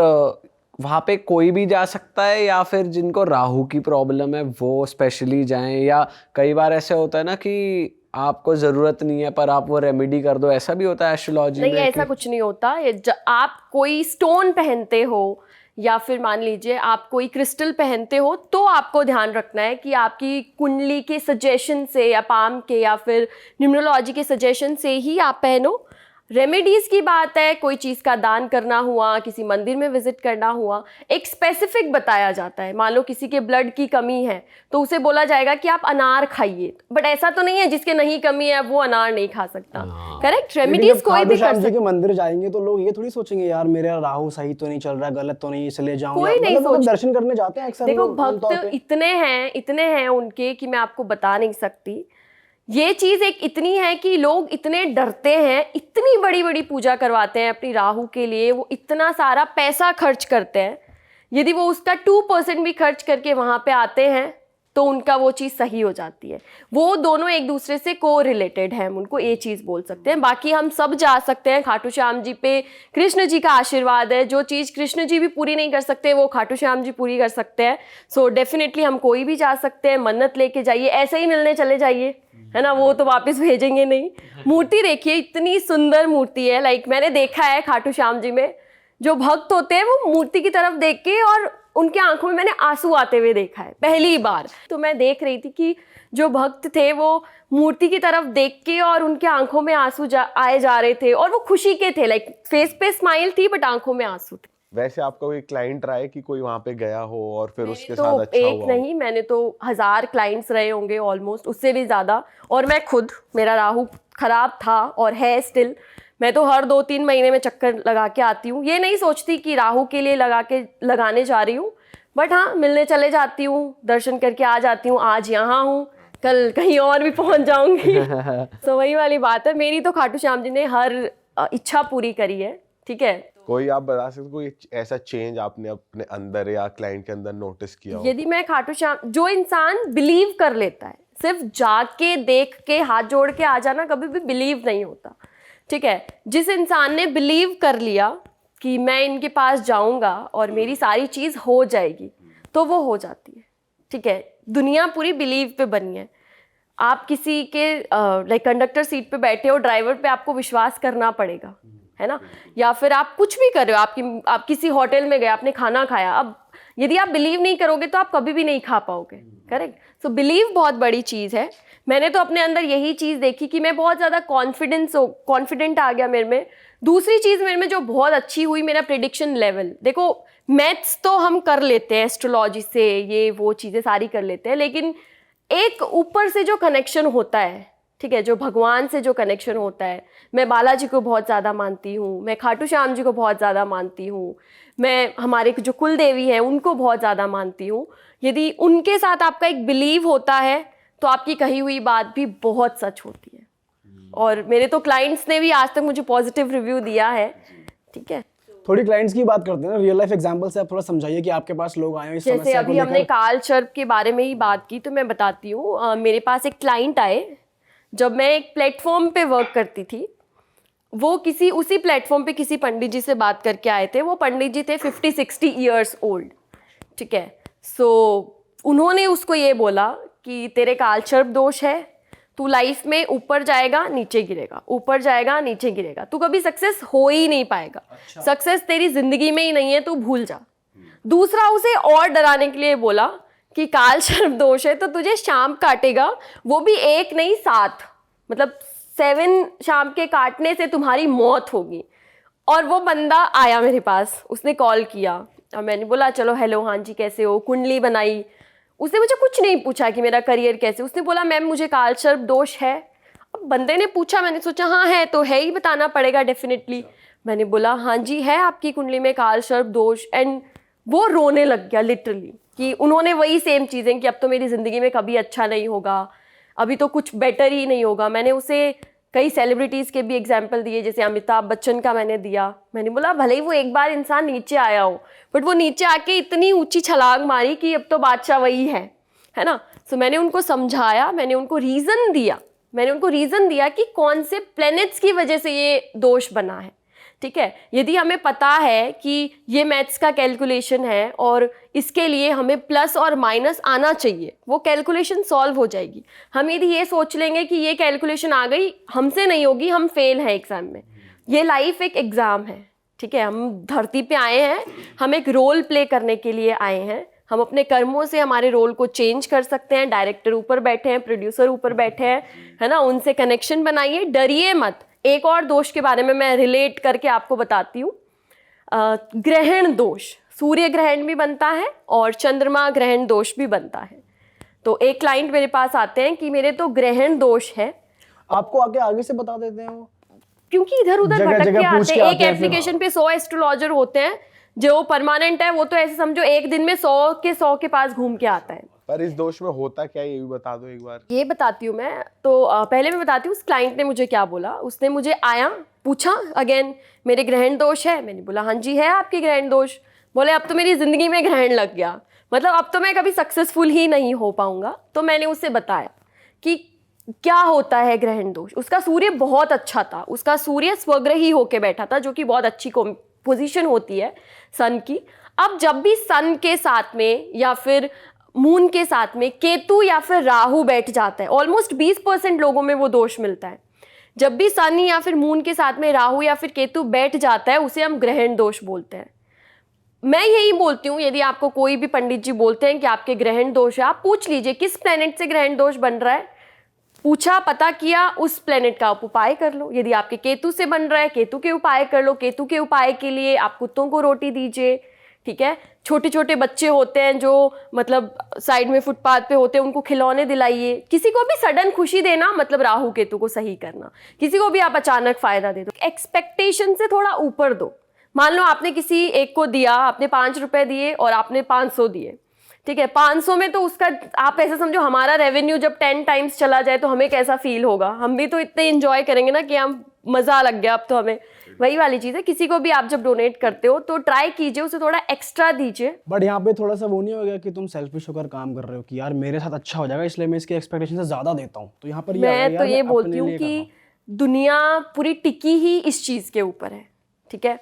Speaker 1: वहाँ पे कोई भी जा सकता है या फिर जिनको राहु की प्रॉब्लम है वो स्पेशली जाएं, या कई बार ऐसे होता है ना कि आपको ज़रूरत नहीं है पर आप वो रेमेडी कर दो, ऐसा भी होता है एस्ट्रोलॉजी में?
Speaker 2: नहीं, ऐसा कुछ नहीं होता। आप कोई स्टोन पहनते हो या फिर मान लीजिए आप कोई क्रिस्टल पहनते हो तो आपको ध्यान रखना है कि आपकी कुंडली के सजेशन से या पाम के या फिर न्यूमरोलॉजी के सजेशन से ही आप पहनो। रेमेडीज़ की बात है, कोई चीज़ का दान करना हुआ, किसी मंदिर में विजिट करना हुआ, एक स्पेसिफिक बताया जाता है। मान लो किसी के ब्लड की कमी है तो उसे बोला जाएगा कि आप अनार खाइए, बट ऐसा तो नहीं है जिसके नहीं कमी है वो अनार नहीं खा सकता। करेक्ट, रेमेडीज कोई भी कर
Speaker 3: श्याम जी
Speaker 2: सकता
Speaker 3: के मंदिर जाएंगे तो लोग ये थोड़ी सोचेंगे यार मेरा राहु सही तो नहीं चल रहा, गलत तो नहीं इसलिए जाऊं।
Speaker 2: कोई नहीं
Speaker 3: मतलब दर्शन करने जाते हैं अक्सर।
Speaker 2: देखो, भक्त इतने हैं उनके कि मैं आपको बता नहीं सकती। ये चीज़ एक इतनी है कि लोग इतने डरते हैं, इतनी बड़ी बड़ी पूजा करवाते हैं अपनी राहु के लिए, वो इतना सारा पैसा खर्च करते हैं। यदि वो उसका 2% भी खर्च करके वहाँ पे आते हैं तो उनका वो चीज़ सही हो जाती है। वो दोनों एक दूसरे से को रिलेटेड हैं, हम उनको ये चीज़ बोल सकते हैं। बाकी हम सब जा सकते हैं खाटू श्याम जी पे, कृष्ण जी का आशीर्वाद है। जो चीज़ कृष्ण जी भी पूरी नहीं कर सकते वो खाटू श्याम जी पूरी कर सकते हैं। सो डेफिनेटली हम कोई भी जा सकते हैं, मन्नत लेके जाइए, ऐसे ही मिलने चले जाइए, है ना, वो तो वापस भेजेंगे नहीं। मूर्ति देखिए, इतनी सुंदर मूर्ति है। लाइक मैंने देखा है खाटू श्याम जी में जो भक्त होते हैं वो मूर्ति की तरफ देख के और उनके आंखों में मैंने आंसू आते हुए देखा है पहली बार। तो मैं देख रही थी कि जो भक्त थे वो मूर्ति की तरफ देख के और उनके आंखों में आंसू आए जा रहे थे और वो खुशी के थे। लाइक फेस पे स्माइल थी बट आंखों में आंसू थे।
Speaker 4: वैसे आपका कोई क्लाइंट रहा है कि कोई वहां पे गया हो और फिर उसके
Speaker 2: तो
Speaker 4: साथ अच्छा
Speaker 2: एक
Speaker 4: हुआ
Speaker 2: नहीं, मैंने तो 1000 क्लाइंट्स रहे होंगे ऑलमोस्ट, उससे भी ज़्यादा। और मैं खुद, मेरा राहु खराब था और है स्टिल। मैं तो हर 2-3 महीने में चक्कर लगा के आती हूँ। ये नहीं सोचती कि राहु के लिए लगाने जा रही हूँ, बट हाँ मिलने चले जाती हूँ, दर्शन करके आ जाती हूँ। आज यहाँ हूँ, कल कहीं और भी पहुँच जाऊँगी। तो वही वाली बात है, मेरी तो खाटू श्याम जी ने हर इच्छा पूरी करी है। ठीक है,
Speaker 4: कोई आप बता सकते कोई ऐसा चेंज आपने अपने अंदर या क्लाइंट के अंदर नोटिस किया हो?
Speaker 2: यदि मैं खाटू श्याम, जो इंसान बिलीव कर लेता है, सिर्फ जाके देख के हाथ जोड़ के आ जाना कभी भी बिलीव नहीं होता। ठीक है, जिस इंसान ने बिलीव कर लिया कि मैं इनके पास जाऊंगा और मेरी सारी चीज़ हो जाएगी तो वो हो जाती है। ठीक है, दुनिया पूरी बिलीव पे बनी है। आप किसी के लाइक कंडक्टर सीट पे बैठे हो, ड्राइवर पे आपको विश्वास करना पड़ेगा, है ना। या फिर आप कुछ भी कर रहे हो, आप किसी होटल में गए, आपने खाना खाया, अब यदि आप बिलीव नहीं करोगे तो आप कभी भी नहीं खा पाओगे। करेक्ट, सो बिलीव बहुत बड़ी चीज़ है। मैंने तो अपने अंदर यही चीज़ देखी कि मैं बहुत ज़्यादा कॉन्फिडेंट आ गया मेरे में। दूसरी चीज़ मेरे में जो बहुत अच्छी हुई, मेरा प्रेडिक्शन लेवल। देखो, मैथ्स तो हम कर लेते हैं, एस्ट्रोलॉजी से ये वो चीज़ें सारी कर लेते हैं, लेकिन एक ऊपर से जो कनेक्शन होता है, ठीक है, जो भगवान से जो कनेक्शन होता है, मैं बालाजी को बहुत ज़्यादा मानती हूँ, मैं खाटू श्याम जी को बहुत ज़्यादा मानती हूँ, मैं हमारे जो कुल देवी हैं उनको बहुत ज़्यादा मानती हूँ। यदि उनके साथ आपका एक बिलीव होता है तो आपकी कही हुई बात भी बहुत सच होती है। और मेरे तो क्लाइंट्स ने भी आज तक मुझे पॉजिटिव रिव्यू दिया है। ठीक है,
Speaker 3: थोड़ी क्लाइंट्स की बात करते हैं ना, रियल लाइफ एग्जांपल से आप थोड़ा समझाइए कि आपके पास लोग आए हैं इस
Speaker 2: जैसे
Speaker 3: समस्या को
Speaker 2: अभी हमने
Speaker 3: लेकर।
Speaker 2: काल सर्प के बारे में ही बात की तो मैं बताती हूँ। मेरे पास एक क्लाइंट आए, जब मैं एक प्लेटफॉर्म पे वर्क करती थी, वो उसी प्लेटफॉर्म पे किसी पंडित जी से बात करके आए थे। वो पंडित जी थे 50-60 ईयर्स ओल्ड। ठीक है, सो उन्होंने उसको ये बोला कि तेरे कालसर्प दोष है, तू लाइफ में ऊपर जाएगा नीचे गिरेगा, ऊपर जाएगा नीचे गिरेगा, तू कभी सक्सेस हो ही नहीं पाएगा। सक्सेस तेरी जिंदगी में ही नहीं है, तू भूल जा। दूसरा उसे और डराने के लिए बोला कि कालसर्प दोष है तो तुझे शाम काटेगा, वो भी 1 नहीं 7, मतलब 7 शाम के काटने से तुम्हारी मौत होगी। और वो बंदा आया मेरे पास, उसने कॉल किया और मैंने बोला चलो हेलो, हाँ जी कैसे हो, कुंडली बनाई। उसने मुझे कुछ नहीं पूछा कि मेरा करियर कैसे, उसने बोला मैम मुझे कालसर्प दोष है। अब बंदे ने पूछा, मैंने सोचा हाँ है तो है ही, बताना पड़ेगा डेफिनेटली। मैंने बोला हाँ जी है आपकी कुंडली में कालसर्प दोष। एंड वो रोने लग गया लिटरली, कि उन्होंने वही सेम चीज़ें कि अब तो मेरी ज़िंदगी में कभी अच्छा नहीं होगा, अभी तो कुछ बेटर ही नहीं होगा। मैंने उसे कई सेलिब्रिटीज़ के भी एग्जाम्पल दिए, जैसे अमिताभ बच्चन का मैंने दिया। मैंने बोला भले ही वो एक बार इंसान नीचे आया हो, बट वो नीचे आके इतनी ऊंची छलांग मारी कि अब तो बादशाह वही है ना। सो मैंने उनको समझाया, मैंने उनको रीज़न दिया कि कौन से प्लैनेट्स की वजह से ये दोष बना है। ठीक है, यदि हमें पता है कि ये मैथ्स का कैलकुलेशन है और इसके लिए हमें प्लस और माइनस आना चाहिए, वो कैलकुलेशन सॉल्व हो जाएगी। हम यदि ये सोच लेंगे कि ये कैलकुलेशन आ गई, हमसे नहीं होगी, हम फेल हैं एग्ज़ाम में। ये लाइफ एक एग्ज़ाम है, ठीक है। हम धरती पे आए हैं, हम एक रोल प्ले करने के लिए आए हैं। हम अपने कर्मों से हमारे रोल को चेंज कर सकते हैं। डायरेक्टर ऊपर बैठे हैं, प्रोड्यूसर ऊपर बैठे हैं, है ना, उनसे कनेक्शन बनाइए, डरिए मत। एक और दोष के बारे में मैं रिलेट करके आपको बताती हूँ। ग्रहण दोष, सूर्य ग्रहण भी बनता है और चंद्रमा ग्रहण दोष भी बनता है। तो एक क्लाइंट मेरे पास आते हैं कि मेरे तो ग्रहण दोष है।
Speaker 3: आपको आगे आगे से बता देते हैं वो,
Speaker 2: क्योंकि इधर उधर
Speaker 3: जगह
Speaker 2: भटक
Speaker 3: जगह
Speaker 2: के
Speaker 3: पूछ
Speaker 2: आते
Speaker 3: के
Speaker 2: हैं।
Speaker 3: आते
Speaker 2: एक
Speaker 3: हैं फिर।
Speaker 2: एप्लीकेशन पे 100 एस्ट्रोलॉजर होते हैं, जो परमानेंट है वो तो ऐसे समझो एक दिन में 100 के पास घूम के आता है।
Speaker 4: पर इस दोष में होता क्या है ये भी बता दो एक बार।
Speaker 2: ये बताती हूँ मैं। तो पहले मैं बताती हूँ उस क्लाइंट ने मुझे क्या बोला। उसने मुझे आया, पूछा अगेन मेरे ग्रहण दोष है। मैंने बोला हाँ जी है आपके ग्रहण दोष। बोले अब तो मेरी ज़िंदगी में ग्रहण लग गया, मतलब अब तो मैं कभी सक्सेसफुल ही नहीं हो पाऊंगा। तो मैंने उससे बताया कि क्या होता है ग्रहण दोष। उसका सूर्य बहुत अच्छा था, उसका सूर्य स्वग्रही होके बैठा था, जो कि बहुत अच्छी पोजीशन होती है सन की। अब जब भी सन के साथ में या फिर मून के साथ में केतु या फिर राहु बैठ जाता है, ऑलमोस्ट 20% लोगों में वो दोष मिलता है। जब भी सन या फिर मून के साथ में राहु या फिर केतु बैठ जाता है, उसे हम ग्रहण दोष बोलते हैं। मैं यही बोलती हूँ, यदि आपको कोई भी पंडित जी बोलते हैं कि आपके ग्रहण दोष है, आप पूछ लीजिए किस प्लेनेट से ग्रहण दोष बन रहा है। पूछा, पता किया, उस प्लेनेट का आप उपाय कर लो। यदि आपके केतु से बन रहा है, केतु के उपाय कर लो। केतु के उपाय के लिए आप कुत्तों को रोटी दीजिए, ठीक है। छोटे छोटे बच्चे होते हैं जो मतलब साइड में फुटपाथ पे होते हैं, उनको खिलौने दिलाइए। किसी को भी सडन खुशी देना मतलब राहु केतु को सही करना। किसी को भी आप अचानक फायदा दे दो, एक्सपेक्टेशन से थोड़ा ऊपर दो। मान लो आपने किसी एक को दिया, आपने 5 रुपए दिए और आपने 500 दिए, ठीक है। 500 में तो उसका आप ऐसा समझो हमारा रेवेन्यू जब 10 टाइम्स चला जाए तो हमें कैसा फील होगा। हम भी तो इतने इंजॉय करेंगे ना कि हम मज़ा लग गया अब तो हमें। वही वाली चीज़ है, किसी को भी आप जब डोनेट करते हो तो ट्राई कीजिए उसे थोड़ा एक्स्ट्रा दीजिए।
Speaker 3: बट यहाँ पे थोड़ा सा वो नहीं हो गया कि तुम सेल्फिश होकर काम कर रहे हो कि यार मेरे साथ अच्छा हो जाएगा इसलिए मैं इसकी एक्सपेक्टेशन से ज़्यादा देता हूँ। तो यहाँ पर
Speaker 2: मैं तो ये बोलती हूँ कि दुनिया पूरी टिकी ही इस चीज़ के ऊपर है, ठीक है।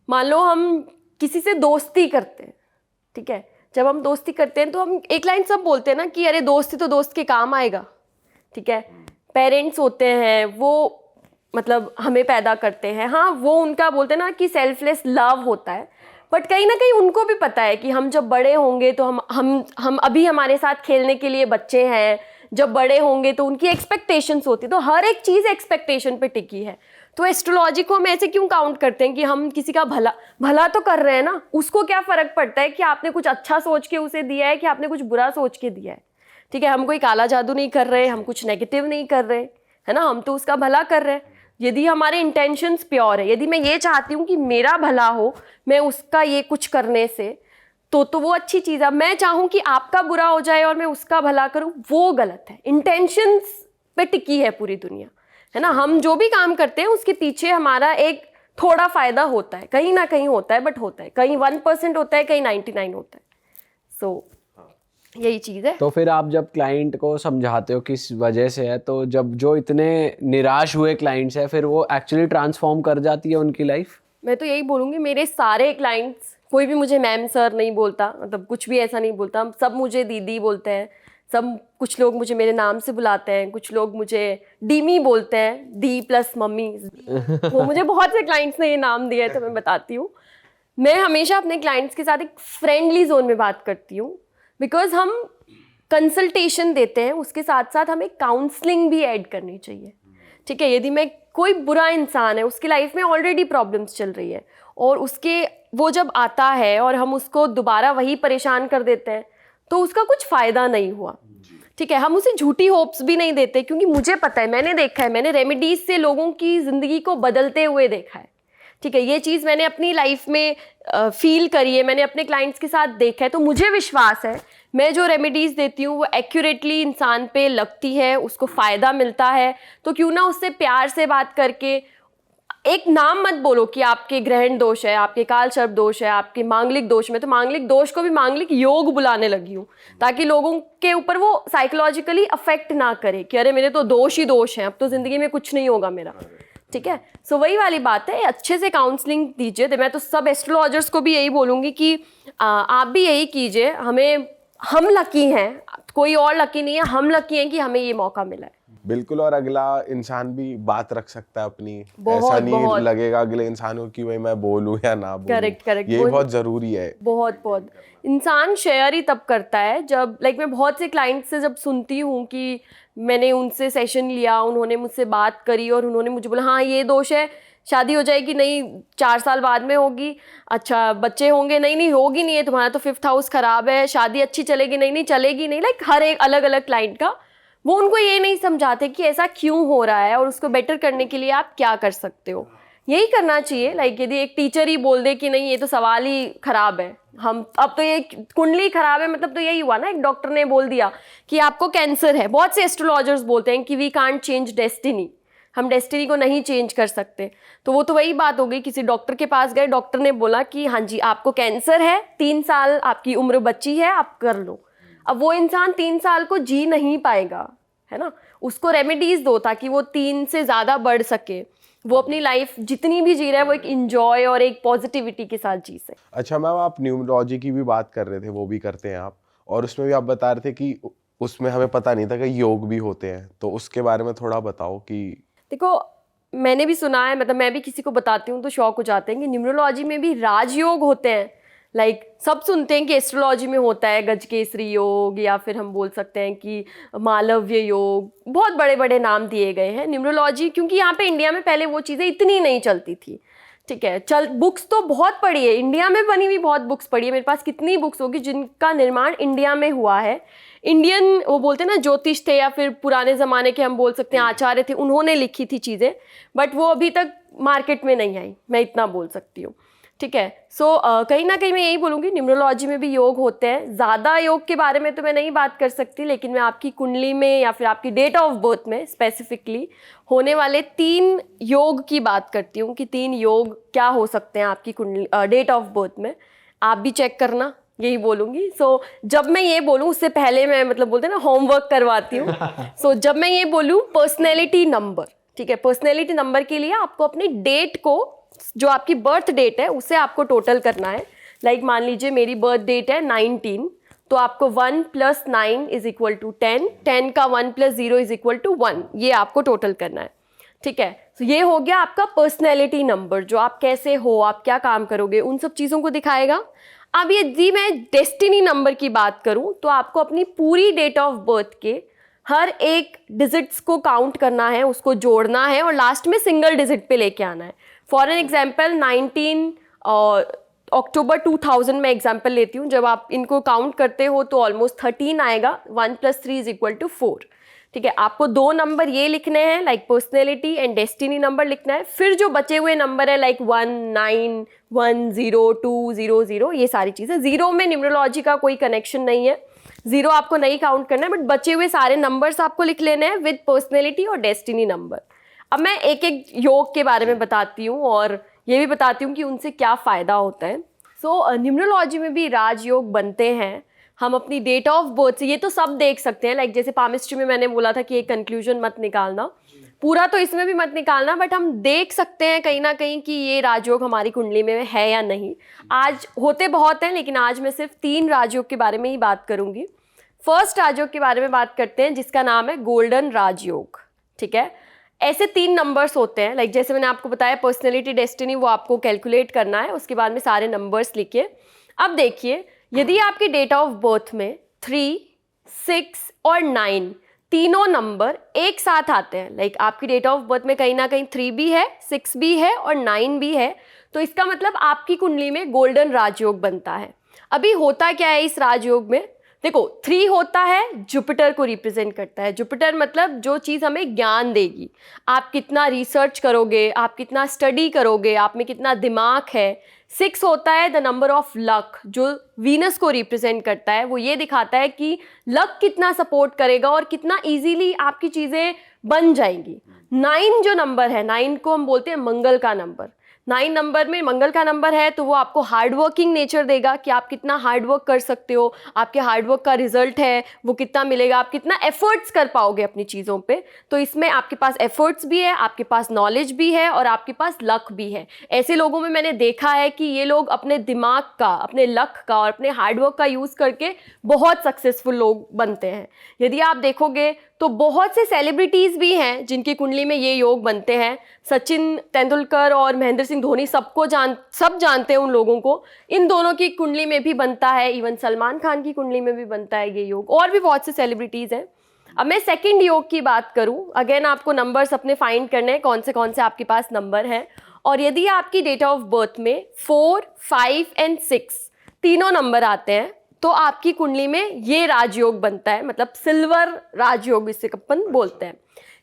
Speaker 2: मान लो हम किसी से दोस्ती करते हैं, ठीक है। जब हम दोस्ती करते हैं तो हम एक लाइन सब बोलते हैं ना कि अरे दोस्ती तो दोस्त के काम आएगा, ठीक है। पेरेंट्स होते हैं वो मतलब हमें पैदा करते हैं, हाँ वो उनका बोलते हैं ना कि सेल्फलेस लव होता है। बट कहीं ना कहीं उनको भी पता है कि हम जब बड़े होंगे तो हम अभी हमारे साथ खेलने के लिए बच्चे हैं, जब बड़े होंगे तो उनकी एक्सपेक्टेशंस होती है। तो हर एक चीज़ एक्सपेक्टेशन पे टिकी है। तो एस्ट्रोलॉजी को हम ऐसे क्यों काउंट करते हैं कि हम किसी का भला तो कर रहे हैं ना। उसको क्या फ़र्क पड़ता है कि आपने कुछ अच्छा सोच के उसे दिया है कि आपने कुछ बुरा सोच के दिया है, ठीक है। हम कोई काला जादू नहीं कर रहे, हम कुछ नेगेटिव नहीं कर रहे, है ना। हम तो उसका भला कर रहे हैं यदि हमारे इंटेंशंस प्योर है। यदि मैं ये चाहती हूँ कि मेरा भला हो, मैं उसका ये कुछ करने से, तो वो अच्छी चीज़ है। मैं चाहूँ कि आपका बुरा हो जाए और मैं उसका भला करूँ, वो गलत है। इंटेंशंस पे टिकी है पूरी दुनिया, है ना। हम जो भी काम करते हैं उसके पीछे हमारा एक थोड़ा फ़ायदा होता है, कहीं ना कहीं होता है, बट होता है। कहीं 1% होता है, कहीं 99 होता है। सो यही चीज़ है।
Speaker 1: तो फिर आप जब क्लाइंट को समझाते हो किस वजह से है, तो जब जो इतने निराश हुए क्लाइंट्स हैं फिर वो एक्चुअली ट्रांसफॉर्म कर जाती है उनकी लाइफ।
Speaker 2: मैं तो यही बोलूँगी, मेरे सारे क्लाइंट्स कोई भी मुझे मैम सर नहीं बोलता, मतलब कुछ भी ऐसा नहीं बोलता, सब मुझे दीदी बोलते हैं। सब कुछ लोग मुझे मेरे नाम से बुलाते हैं, कुछ लोग मुझे डीमी बोलते हैं, डी प्लस मम्मी। वो मुझे बहुत से क्लाइंट्स ने ये नाम दिया है, तो मैं बताती हूँ। मैं हमेशा अपने क्लाइंट्स के साथ एक फ्रेंडली जोन में बात करती हूँ, बिकॉज हम कंसल्टेशन देते हैं, उसके साथ साथ हमें काउंसलिंग भी ऐड करनी चाहिए। ठीक है, यदि मैं कोई बुरा इंसान है, उसकी लाइफ में ऑलरेडी प्रॉब्लम्स चल रही है, और उसके वो जब आता है और हम उसको दोबारा वही परेशान कर देते हैं, तो उसका कुछ फ़ायदा नहीं हुआ। ठीक है, हम उसे झूठी होप्स भी नहीं देते, क्योंकि मुझे पता है, मैंने देखा है, मैंने रेमेडीज़ से लोगों की ज़िंदगी को बदलते हुए देखा है। ठीक है, ये चीज़ मैंने अपनी लाइफ में फील करी है, मैंने अपने क्लाइंट्स के साथ देखा है, तो मुझे विश्वास है मैं जो रेमेडीज़ देती हूँ वो एक्यूरेटली इंसान पे लगती है, उसको फ़ायदा मिलता है। तो क्यों ना उससे प्यार से बात करके, एक नाम मत बोलो कि आपके ग्रहण दोष है, आपके काल सर्प दोष है, आपके मांगलिक दोष में, तो मांगलिक दोष को भी मांगलिक योग बुलाने लगी हूँ, ताकि लोगों के ऊपर वो साइकोलॉजिकली अफेक्ट ना करे कि अरे मेरे तो दोष ही दोष हैं, अब तो ज़िंदगी में कुछ नहीं होगा मेरा। ठीक है, सो वही वाली बात है, अच्छे से काउंसलिंग दीजिए। मैं तो सब एस्ट्रोलॉजर्स को भी यही बोलूँगी कि आप भी यही कीजिए। हम लकी हैं, कोई और लकी नहीं है, हम लकी हैं कि हमें ये मौका मिला है।
Speaker 4: बिल्कुल, और अगला इंसान भी बात रख सकता है अपनी,
Speaker 2: बहुत,
Speaker 4: ऐसा नहीं
Speaker 2: बहुत।
Speaker 4: लगेगा अगले इंसान को कि भाई मैं बोलूं या ना बोलूं।
Speaker 2: करेक्ट,
Speaker 4: ये बहुत जरूरी है।
Speaker 2: बहुत इंसान शेयर ही तब करता है जब, लाइक मैं बहुत से क्लाइंट से जब सुनती हूँ कि मैंने उनसे सेशन लिया, उन्होंने मुझसे बात करी और उन्होंने मुझे बोला हाँ ये दोष है, शादी हो जाएगी नहीं, 4 साल बाद में होगी, अच्छा बच्चे होंगे नहीं होगी नहीं है, तुम्हारा तो 5th हाउस खराब है, शादी अच्छी चलेगी नहीं चलेगी नहीं। लाइक हर एक अलग अलग क्लाइंट का, वो उनको ये नहीं समझाते कि ऐसा क्यों हो रहा है और उसको बेटर करने के लिए आप क्या कर सकते हो। यही करना चाहिए। लाइक यदि एक टीचर ही बोल दे कि नहीं ये तो सवाल ही खराब है, हम अब तो ये कुंडली खराब है, मतलब तो यही हुआ ना, एक डॉक्टर ने बोल दिया कि आपको कैंसर है। बहुत से एस्ट्रोलॉजर्स बोलते हैं कि वी कांट चेंज डेस्टिनी, हम डेस्टिनी को नहीं चेंज कर सकते। तो वो तो वही बात हो गई, किसी डॉक्टर के पास गए, डॉक्टर ने बोला कि हाँ जी आपको कैंसर है, 3 साल आपकी उम्र बची है, आप कर लो। अब वो इंसान 3 साल को जी नहीं पाएगा, है ना, उसको रेमेडीज दो ताकि वो 3 से ज़्यादा बढ़ सके, वो अपनी लाइफ जितनी भी जी रहा है वो एक इंजॉय और एक पॉजिटिविटी के साथ जी सके।
Speaker 4: अच्छा मैम, आप न्यूमरोलॉजी की भी बात कर रहे थे, वो भी करते हैं आप, और उसमें भी आप बता रहे थे कि उसमें हमें पता नहीं था कि योग भी होते हैं, तो उसके बारे में थोड़ा बताओ। कि देखो
Speaker 2: मैंने भी सुना है, मतलब मैं भी किसी को बताती हूँ तो शौक हो जाते हैं कि न्यूमरोलॉजी में भी राजयोग होते हैं। लाइक सब सुनते हैं कि एस्ट्रोलॉजी में होता है गजकेसरी योग, या फिर हम बोल सकते हैं कि मालव्य योग, बहुत बड़े बड़े नाम दिए गए हैं न्यूमरोलॉजी, क्योंकि यहाँ पे इंडिया में पहले वो चीज़ें इतनी नहीं चलती थी। ठीक है, बुक्स तो बहुत पढ़ी है, इंडिया में बनी हुई बहुत बुक्स पढ़ी है, मेरे पास कितनी बुक्स होगी जिनका निर्माण इंडिया में हुआ है। इंडियन वो बोलते हैं ना ज्योतिष थे, या फिर पुराने ज़माने के हम बोल सकते हैं आचार्य थे, उन्होंने लिखी थी चीज़ें, बट वो अभी तक मार्केट में नहीं आई, मैं इतना बोल सकती हूँ। ठीक है, सो कहीं ना कहीं मैं यही बोलूँगी न्यूमरोलॉजी में भी योग होते हैं। ज़्यादा योग के बारे में तो मैं नहीं बात कर सकती, लेकिन मैं आपकी कुंडली में या फिर आपकी डेट ऑफ बर्थ में स्पेसिफिकली होने वाले 3 योग की बात करती हूँ कि 3 योग क्या हो सकते हैं आपकी कुंडली डेट ऑफ बर्थ में। आप भी चेक करना, यही बोलूँगी। सो जब मैं ये बोलूँ उससे पहले मैं, मतलब बोलते हैं ना, होमवर्क करवाती हूँ। सो जब मैं ये बोलूँ पर्सनैलिटी नंबर, ठीक है, पर्सनैलिटी नंबर के लिए आपको अपनी डेट को, जो आपकी बर्थ डेट है उसे आपको टोटल करना है। लाइक मान लीजिए मेरी बर्थ डेट है 19, तो आपको 1 + 9 = 10, 10 का 1 + 0 = 1, ये आपको टोटल करना है। ठीक है, तो ये हो गया आपका पर्सनैलिटी नंबर, जो आप कैसे हो, आप क्या काम करोगे, उन सब चीज़ों को दिखाएगा। अब यदि मैं डेस्टिनी नंबर की बात करूं तो आपको अपनी पूरी डेट ऑफ बर्थ के हर एक डिजिट्स को काउंट करना है, उसको जोड़ना है और लास्ट में सिंगल डिजिट पे लेके आना है। फॉर एन एग्जाम्पल 19 अक्टूबर 2000 में एग्जाम्पल लेती हूँ, जब आप इनको काउंट करते हो तो ऑलमोस्ट 13 आएगा, 1 + 3 = 4। ठीक है, आपको 2 नंबर ये लिखने हैं, like personality and destiny number लिखना है। फिर जो बचे हुए नंबर है लाइक 1, 9, 1, 0, 2, 0, 0, ये सारी चीज़ें। 0 में न्यूमरोलॉजी का कोई कनेक्शन नहीं है, 0 आपको नहीं काउंट करना है, बट बचे हुए सारे नंबर्स आपको लिख लेने हैं विद पर्सनैलिटी और डेस्टिनी नंबर। अब मैं एक एक योग के बारे में बताती हूँ और ये भी बताती हूँ कि उनसे क्या फ़ायदा होता है। सो न्यूमरोलॉजी में भी राजयोग बनते हैं। हम अपनी डेट ऑफ बर्थ से, ये तो सब देख सकते हैं, लाइक जैसे पामिस्ट्री में मैंने बोला था कि एक कंक्लूजन मत निकालना, पूरा तो इसमें भी मत निकालना, बट हम देख सकते हैं कहीं ना कहीं कि ये राजयोग हमारी कुंडली में है या नहीं। आज होते बहुत हैं, लेकिन आज मैं सिर्फ 3 राजयोग के बारे में ही बात करूंगी। फर्स्ट राजयोग के बारे में बात करते हैं, जिसका नाम है गोल्डन राजयोग। ठीक है, ऐसे 3 नंबर्स होते हैं, लाइक जैसे मैंने आपको बताया पर्सनैलिटी डेस्टिनी, वो आपको कैलकुलेट करना है, उसके बाद में सारे नंबर्स लिखिए। अब देखिए, यदि आपकी डेट ऑफ बर्थ में 3, 6 और 9 तीनों नंबर एक साथ आते हैं, लाइक आपकी डेट ऑफ बर्थ में कहीं ना कहीं 3 भी है, 6 भी है और 9 भी है, तो इसका मतलब आपकी कुंडली में गोल्डन राजयोग बनता है। अभी होता क्या है इस राजयोग में, देखो 3 होता है, जुपिटर को रिप्रेजेंट करता है। जुपिटर मतलब जो चीज़ हमें ज्ञान देगी, आप कितना रिसर्च करोगे, आप कितना स्टडी करोगे, आप में कितना दिमाग है। 6 होता है द नंबर ऑफ लक, जो वीनस को रिप्रेजेंट करता है, वो ये दिखाता है कि लक कितना सपोर्ट करेगा और कितना इजीली आपकी चीज़ें बन जाएंगी। 9 जो नंबर है, 9 को हम बोलते हैं मंगल का नंबर। 9 नंबर में मंगल का नंबर है, तो वो आपको हार्ड वर्किंग नेचर देगा कि आप कितना हार्ड वर्क कर सकते हो, आपके हार्ड वर्क का रिजल्ट है वो कितना मिलेगा, आप कितना एफर्ट्स कर पाओगे अपनी चीज़ों पे। तो इसमें आपके पास एफर्ट्स भी है, आपके पास नॉलेज भी है और आपके पास लक भी है। ऐसे लोगों में मैंने देखा है कि ये लोग अपने दिमाग का, अपने लक का और अपने हार्ड वर्क का यूज़ करके बहुत सक्सेसफुल लोग बनते हैं। यदि आप देखोगे तो बहुत से सेलिब्रिटीज़ भी हैं जिनकी कुंडली में ये योग बनते हैं। सचिन तेंदुलकर और महेंद्र सिंह धोनी सब जानते हैं उन लोगों को। इन दोनों की कुंडली में भी बनता है, इवन सलमान खान की कुंडली में भी बनता है ये योग, और भी बहुत से सेलिब्रिटीज़ हैं। अब मैं सेकंड योग की बात करूं, अगेन आपको नंबर्स अपने फाइंड करने हैं, कौन से आपके पास नंबर हैं। और यदि आपकी डेट ऑफ बर्थ में 4, 5 एंड 6 तीनों नंबर आते हैं, तो आपकी कुंडली में ये राजयोग बनता है, मतलब सिल्वर राजयोग इसे अपन बोलते हैं।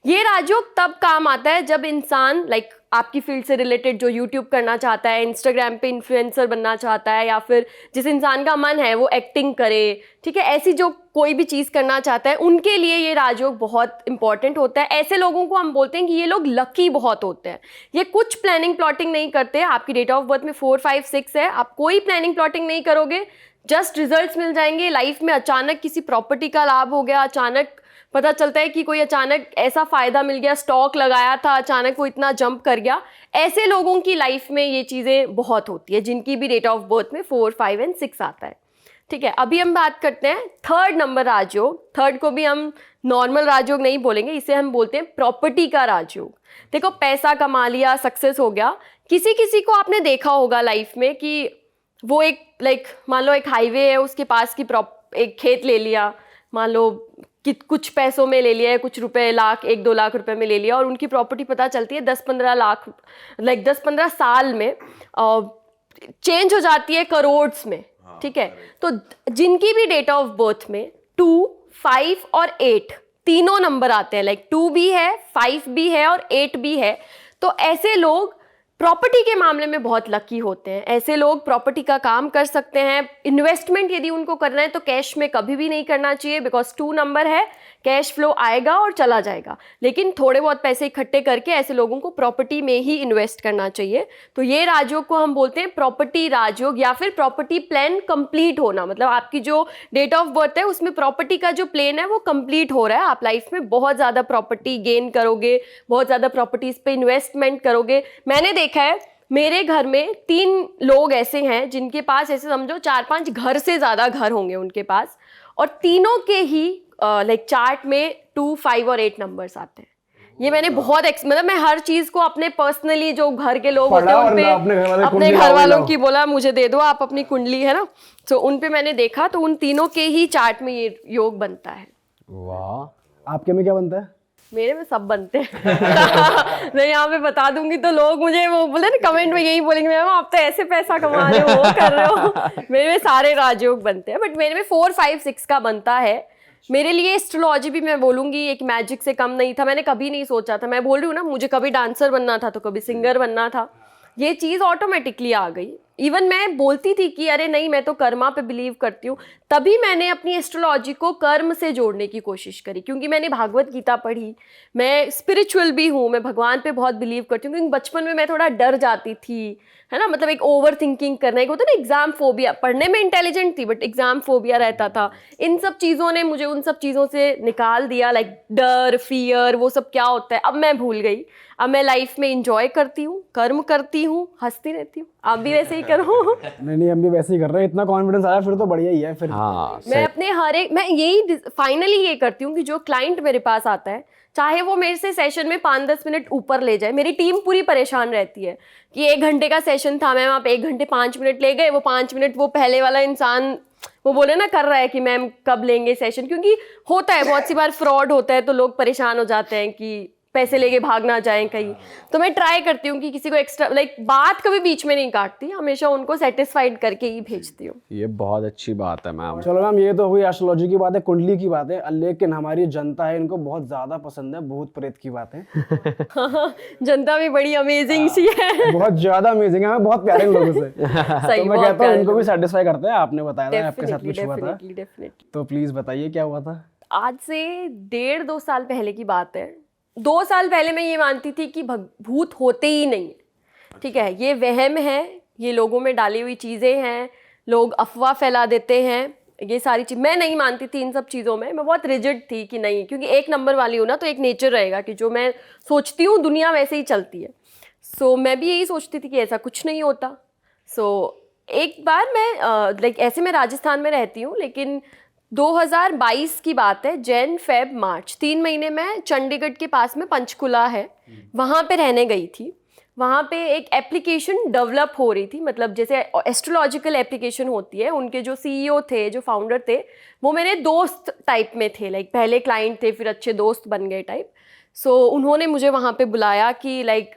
Speaker 2: ये राजयोग तब काम आता है जब इंसान लाइक आपकी फील्ड से रिलेटेड जो यूट्यूब करना चाहता है, इंस्टाग्राम पे इन्फ्लुएंसर बनना चाहता है, या फिर जिस इंसान का मन है वो एक्टिंग करे, ठीक है, ऐसी जो कोई भी चीज़ करना चाहता है, उनके लिए ये राजयोग बहुत इंपॉर्टेंट होता है। ऐसे लोगों को हम बोलते हैं कि ये लोग लकी बहुत होते हैं। ये कुछ प्लानिंग प्लॉटिंग नहीं करते। आपकी डेट ऑफ बर्थ में 4, 5, 6 है, आप कोई प्लानिंग प्लॉटिंग नहीं करोगे, जस्ट रिजल्ट्स मिल जाएंगे। लाइफ में अचानक किसी प्रॉपर्टी का लाभ हो गया, अचानक पता चलता है कि कोई अचानक ऐसा फ़ायदा मिल गया, स्टॉक लगाया था, अचानक वो इतना जंप कर गया। ऐसे लोगों की लाइफ में ये चीज़ें बहुत होती है जिनकी भी डेट ऑफ बर्थ में 4, 5 एंड 6 आता है। ठीक है, अभी हम बात करते हैं थर्ड नंबर राजयोग। थर्ड को भी हम नॉर्मल राजयोग नहीं बोलेंगे, इसे हम बोलते हैं प्रॉपर्टी का राजयोग। देखो, पैसा कमा लिया, सक्सेस हो गया, किसी किसी को आपने देखा होगा लाइफ में कि वो एक लाइक मान लो एक हाईवे है, उसके पास की एक खेत ले लिया, मान लो कि कुछ पैसों में ले लिया है, कुछ रुपए, लाख, 1-2 लाख रुपए में ले लिया, और उनकी प्रॉपर्टी पता चलती है 10-15 लाख, लाइक 10-15 साल में चेंज हो जाती है करोड़्स में। ठीक है, तो जिनकी भी डेट ऑफ बर्थ में 2, 5 और 8 तीनों नंबर आते हैं, लाइक 2 भी है, 5 भी है और 8 भी है, तो ऐसे लोग प्रॉपर्टी के मामले में बहुत लकी होते हैं। ऐसे लोग प्रॉपर्टी का काम कर सकते हैं। इन्वेस्टमेंट यदि उनको करना है तो कैश में कभी भी नहीं करना चाहिए, बिकॉज 2 नंबर है, कैश फ्लो आएगा और चला जाएगा। लेकिन थोड़े बहुत पैसे इकट्ठे करके ऐसे लोगों को प्रॉपर्टी में ही इन्वेस्ट करना चाहिए। तो ये राजयोग को हम बोलते हैं प्रॉपर्टी राजयोग, या फिर प्रॉपर्टी प्लान कंप्लीट होना। मतलब आपकी जो डेट ऑफ बर्थ है उसमें प्रॉपर्टी का जो प्लान है वो कंप्लीट हो रहा है। आप लाइफ में बहुत ज़्यादा प्रॉपर्टी गेन करोगे, बहुत ज़्यादा प्रॉपर्टीज़ पे इन्वेस्टमेंट करोगे। मैंने देखा है, मेरे घर में 3 लोग ऐसे हैं जिनके पास, ऐसे समझो 4-5 घर से ज़्यादा घर होंगे उनके पास, और तीनों के ही लाइक चार्ट में 2, 5 और 8 नंबर्स आते हैं। ये मैंने बहुत मतलब मैं हर चीज़ को अपने पर्सनली जो घर के लोग होते हैं उन पे, अपने घर वालों की बोला मुझे दे दो आप अपनी कुंडली, है ना, तो उन पे मैंने देखा, तो उन तीनों के ही चार्ट में ये योग बनता है।
Speaker 3: वाह, आपके में क्या बनता है?
Speaker 2: मेरे में सब बनते हैं। मैं यहाँ पे बता दूंगी तो लोग मुझे वो बोले ना कमेंट में, यही बोलेंगे मैम आप तो ऐसे पैसा कमा रहे हो, वो कर रहे हो। मेरे में सारे राजयोग बनते हैं, बट मेरे में 4, 5, 6 का बनता है। मेरे लिए एस्ट्रोलॉजी भी मैं बोलूँगी एक मैजिक से कम नहीं था। मैंने कभी नहीं सोचा था, मैं बोल रही हूँ ना, मुझे कभी डांसर बनना था तो कभी सिंगर बनना था, ये चीज़ ऑटोमेटिकली आ गई। इवन मैं बोलती थी कि अरे नहीं मैं तो कर्मा पे बिलीव करती हूँ, तभी मैंने अपनी एस्ट्रोलॉजी को कर्म से जोड़ने की कोशिश करी, क्योंकि मैंने भागवत गीता पढ़ी, मैं स्पिरिचुअल भी हूँ, मैं भगवान पे बहुत बिलीव करती हूँ, क्योंकि बचपन में मैं थोड़ा डर जाती थी, है ना, मतलब एक ओवर थिंकिंग करना, एक होता है ना एग्जाम फोबिया, पढ़ने में इंटेलिजेंट थी बट एग्जाम फोबिया रहता था। इन सब चीज़ों ने मुझे उन सब चीज़ों से निकाल दिया, लाइक डर, फियर, वो सब क्या होता है अब मैं भूल गई। अब मैं लाइफ में इंजॉय करती हूँ, कर्म करती हूँ, हंसती रहती हूँ। आप भी वैसे ही करो।
Speaker 3: नहीं हम भी वैसे ही कर रहे हैं, इतना कॉन्फिडेंस आया फिर तो बढ़िया ही है फिर।
Speaker 1: हाँ
Speaker 2: मैं अपने हर एक, मैं यही फाइनली ये करती हूँ कि जो क्लाइंट मेरे पास आता है, चाहे वो मेरे से सेशन में 5-10 मिनट ऊपर ले जाए, मेरी टीम पूरी परेशान रहती है कि 1 घंटे का सेशन था मैम, आप 1 घंटे 5 मिनट ले गए, वो 5 मिनट वो पहले वाला इंसान वो बोले ना कर रहा है कि मैम कब लेंगे सेशन, क्योंकि होता है बहुत सी बार फ्रॉड होता है तो लोग परेशान हो जाते हैं कि पैसे लेके भाग ना जाएं कहीं। तो मैं ट्राई करती हूँ कि किसी को एक्स्ट्रा लाइक बात कभी बीच में नहीं काटती, हमेशा उनको सेटिस्फाइड करके ही भेजती हूँ।
Speaker 1: ये बहुत अच्छी बात है मैम।
Speaker 3: चलो मैम, ये तो हुई एस्ट्रोलॉजी की बात है, कुंडली की बात है, लेकिन हमारी जनता है इनको बहुत ज्यादा पसंद है भूत प्रेत की बातें।
Speaker 2: जनता भी बड़ी अमेजिंग सी है।
Speaker 3: बहुत ज्यादा अमेजिंग है, बहुत प्यारे लोगों से।
Speaker 2: सही,
Speaker 3: तो मैं
Speaker 2: बहुत
Speaker 3: कहता हूँ
Speaker 2: प्यारे
Speaker 3: इनको भी
Speaker 2: लोग।
Speaker 3: सेटिस्फाई करते हैं। आपने बताया था आपके साथ
Speaker 2: डेफिनेटली
Speaker 3: कुछ हुआ था,
Speaker 2: डेफिनेटली।
Speaker 3: तो प्लीज बताइए क्या हुआ था।
Speaker 2: आज से 1.5-2 साल पहले की बात है। 2 साल पहले मैं ये मानती थी कि भूत होते ही नहीं है, ठीक है, ये वहम है, ये लोगों में डाली हुई चीज़ें हैं, लोग अफवाह फैला देते हैं, ये सारी चीज़ मैं नहीं मानती थी। इन सब चीज़ों में मैं बहुत रिजिड थी कि नहीं, क्योंकि एक नंबर वाली हूँ ना, तो एक नेचर रहेगा कि जो मैं सोचती हूँ दुनिया वैसे ही चलती है। सो मैं भी यही सोचती थी कि ऐसा कुछ नहीं होता। सो एक बार मैं लाइक ऐसे मैं राजस्थान में रहती हूँ, लेकिन 2022 की बात है, जैन फेब मार्च 3 महीने में चंडीगढ़ के पास में पंचकुला है, वहाँ पे रहने गई थी। वहाँ पे एक एप्लीकेशन डेवलप हो रही थी, मतलब जैसे एस्ट्रोलॉजिकल एप्लीकेशन होती है, उनके जो सीईओ थे, जो फाउंडर थे, वो मेरे दोस्त टाइप में थे, लाइक पहले क्लाइंट थे फिर अच्छे दोस्त बन गए टाइप। सो उन्होंने मुझे वहाँ पे बुलाया कि लाइक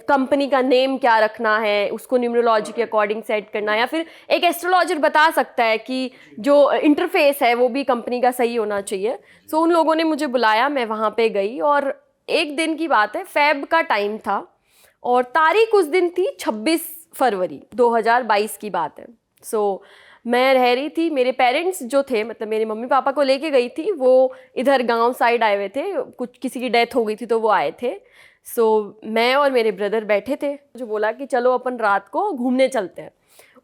Speaker 2: कंपनी का नेम क्या रखना है, उसको न्यूमरोलॉजी के अकॉर्डिंग सेट करना, या फिर एक एस्ट्रोलॉजर बता सकता है कि जो इंटरफेस है वो भी कंपनी का सही होना चाहिए। सो उन लोगों ने मुझे बुलाया, मैं वहाँ पे गई, और एक दिन की बात है, फेब का टाइम था और तारीख उस दिन थी 26 फरवरी 2022 की बात है। सो मैं रह रही थी, मेरे पेरेंट्स जो थे, मतलब मेरे मम्मी पापा को लेके गई थी, वो इधर गांव साइड आए हुए थे, कुछ किसी की डेथ हो गई थी तो वो आए थे। सो मैं और मेरे ब्रदर बैठे थे, जो बोला कि चलो अपन रात को घूमने चलते हैं।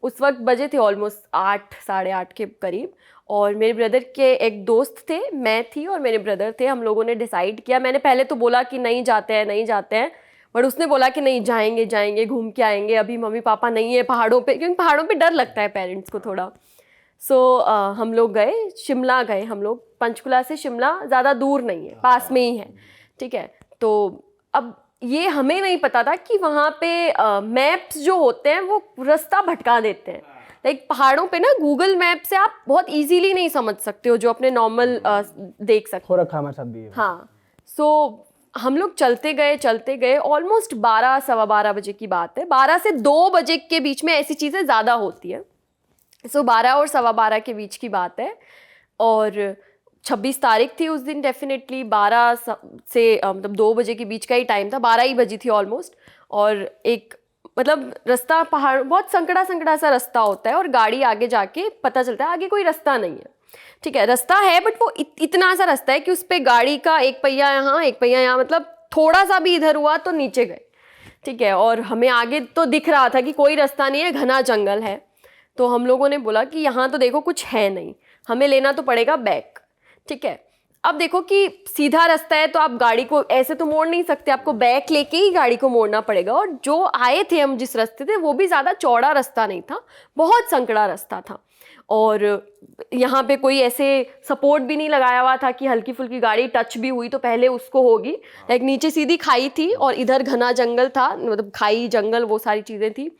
Speaker 2: उस वक्त बजे थे ऑलमोस्ट 8, 8:30 के करीब, और मेरे ब्रदर के एक दोस्त थे, मैं थी और मेरे ब्रदर थे। हम लोगों ने डिसाइड किया, मैंने पहले तो बोला कि नहीं जाते हैं नहीं जाते हैं, बट उसने बोला कि नहीं जाएंगे जाएंगे घूम के आएंगे, अभी मम्मी पापा नहीं है पहाड़ों पे, क्योंकि पहाड़ों पे डर लगता है पेरेंट्स को थोड़ा। सो हम लोग गए, शिमला गए हम लोग। पंचकुला से शिमला ज़्यादा दूर नहीं है, पास में ही है, ठीक है। तो अब ये हमें नहीं पता था कि वहाँ पे मैप्स जो होते हैं वो रास्ता भटका देते हैं। लाइक पहाड़ों पे ना गूगल मैप से आप बहुत इजीली नहीं समझ सकते हो जो अपने नॉर्मल देख सकते
Speaker 3: हो रखा हमारे साथ भी है।
Speaker 2: हाँ। सो हम लोग चलते गए ऑलमोस्ट 12, सवा 12 बजे की बात है। 12 से 2 बजे के बीच में ऐसी चीज़ें ज़्यादा होती है। सो 12 और सवा 12 के बीच की बात है, और 26 तारीख थी उस दिन। डेफिनेटली 12 से मतलब 2 बजे के बीच का ही टाइम था, 12 ही बजी थी ऑलमोस्ट। और एक मतलब रास्ता, पहाड़ बहुत संकड़ा सा रास्ता होता है, और गाड़ी आगे जाके पता चलता है आगे कोई रास्ता नहीं है, ठीक है। रास्ता है बट वो इतना सा रास्ता है कि उस पर गाड़ी का एक पहिया यहाँ एक पहिया यहाँ, मतलब थोड़ा सा भी इधर हुआ तो नीचे गए, ठीक है। और हमें आगे तो दिख रहा था कि कोई रास्ता नहीं है, घना जंगल है। तो हम लोगों ने बोला कि यहाँ तो देखो कुछ है नहीं, हमें लेना तो पड़ेगा बैक, ठीक है। अब देखो कि सीधा रास्ता है तो आप गाड़ी को ऐसे तो मोड़ नहीं सकते, आपको बैक लेके ही गाड़ी को मोड़ना पड़ेगा। और जो आए थे हम जिस रास्ते थे वो भी ज़्यादा चौड़ा रास्ता नहीं था, बहुत संकड़ा रास्ता था, और यहाँ पे कोई ऐसे सपोर्ट भी नहीं लगाया हुआ था कि हल्की फुल्की गाड़ी टच भी हुई तो पहले उसको होगी। लाइक नीचे सीधी खाई थी और इधर घना जंगल था, मतलब खाई जंगल वो सारी चीज़ें थी।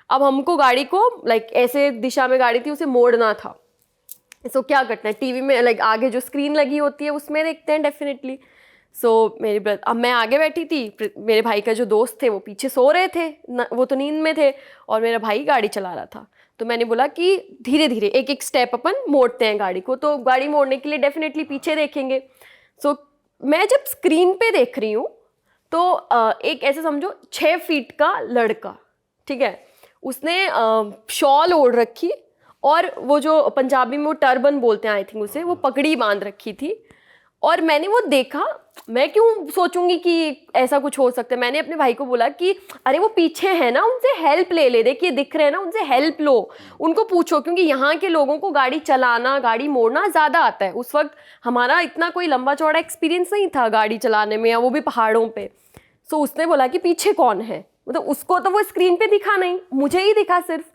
Speaker 2: अब हमको गाड़ी को लाइक ऐसे दिशा में गाड़ी थी, उसे मोड़ना था। सो क्या करते हैं, टीवी में लाइक आगे जो स्क्रीन लगी होती है उसमें देखते हैं डेफिनेटली। सो मेरे ब्रदर, अब मैं आगे बैठी थी, मेरे भाई का जो दोस्त थे वो पीछे सो रहे थे, वो तो नींद में थे, और मेरा भाई गाड़ी चला रहा था। तो मैंने बोला कि धीरे धीरे एक एक स्टेप अपन मोड़ते हैं गाड़ी को। तो गाड़ी मोड़ने के लिए डेफिनेटली पीछे देखेंगे। सो मैं जब स्क्रीन पे देख रही हूँ तो एक ऐसे समझो 6 फीट का लड़का, ठीक है, उसने शॉल ओढ़ रखी और वो जो पंजाबी में वो टर्बन बोलते हैं आई थिंक उसे, वो पगड़ी बांध रखी थी। और मैंने वो देखा, मैं क्यों सोचूंगी कि ऐसा कुछ हो सकता है। मैंने अपने भाई को बोला कि अरे वो पीछे है ना, उनसे हेल्प ले ले, देखिए दिख रहे हैं ना, उनसे हेल्प लो, उनको पूछो, क्योंकि यहाँ के लोगों को गाड़ी चलाना, गाड़ी मोड़ना ज़्यादा आता है। उस वक्त हमारा इतना कोई लंबा चौड़ा एक्सपीरियंस नहीं था गाड़ी चलाने में, या वो भी पहाड़ों पे। सो उसने बोला कि पीछे कौन है, मतलब उसको तो वो स्क्रीन पे दिखा नहीं, मुझे ही दिखा सिर्फ।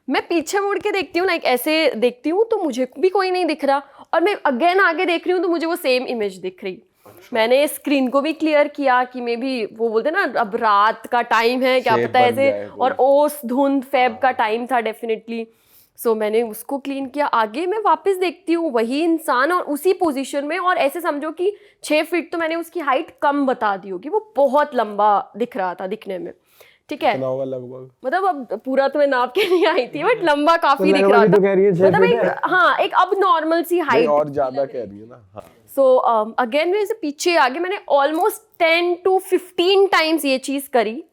Speaker 2: मैं पीछे मुड़ के देखती हूँ, लाइक ऐसे देखती हूँ तो मुझे भी कोई नहीं दिख रहा, और मैं अगेन आगे देख रही हूँ तो मुझे वो सेम इमेज दिख रही। मैंने स्क्रीन को भी क्लियर किया कि मे बी वो बोलते ना अब रात का टाइम है, क्या
Speaker 4: शेप
Speaker 2: पता
Speaker 4: बन
Speaker 2: ऐसे,
Speaker 4: जाए वो।
Speaker 2: और ओस धुंध फेब का टाइम था डेफिनेटली। सो मैंने उसको क्लीन किया, आगे मैं वापस देखती हूँ वही इंसान और उसी पोजीशन में, और ऐसे समझो कि 6 फीट तो मैंने उसकी हाइट कम बता दी होगी, वो बहुत लंबा दिख रहा था दिखने में, ठीक है।
Speaker 4: कितना होगा लगभग?
Speaker 2: मतलब अब पूरा तो मैं नाप के नहीं आई थी, बट लंबा काफी दिख रहा
Speaker 3: लगभग
Speaker 2: था,
Speaker 3: तो कह रही है 6
Speaker 2: मतलब
Speaker 3: फीट
Speaker 2: एक,
Speaker 3: है।
Speaker 2: हाँ एक अब नॉर्मल सी
Speaker 4: नहीं,
Speaker 2: हाइट।
Speaker 4: और ज्यादा कह रही है ना। हाँ।
Speaker 2: सो अगेन मैं इसे पीछे आगे मैंने ऑलमोस्ट 10 to 15 टाइम्स ये चीज़ करी।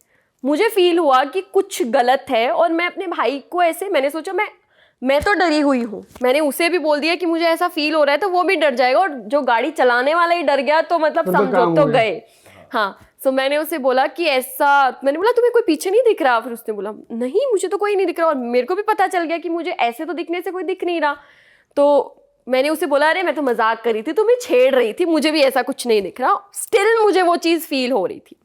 Speaker 2: मुझे फील हुआ कि कुछ गलत है, और मैं अपने भाई को ऐसे, मैंने सोचा मैं तो डरी हुई हूँ, मैंने उसे भी बोल दिया कि मुझे ऐसा फील हो रहा है, तो वो भी डर जाएगा, और जो गाड़ी चलाने वाला ही डर गया तो मतलब
Speaker 3: तो
Speaker 2: समझो
Speaker 3: काम
Speaker 2: तो
Speaker 3: हो गया।
Speaker 2: गए। हाँ, सो मैंने उसे बोला कि ऐसा, मैंने बोला तुम्हें कोई पीछे नहीं दिख रहा? फिर उसने बोला नहीं मुझे तो कोई नहीं दिख रहा, और मेरे को भी पता चल गया कि मुझे ऐसे तो दिखने से कोई दिख नहीं रहा। तो मैंने उसे बोला अरे मैं तो मजाक कर रही थी, तुम्हें छेड़ रही थी, मुझे भी ऐसा कुछ नहीं दिख रहा। स्टिल मुझे वो चीज़ फील हो रही थी।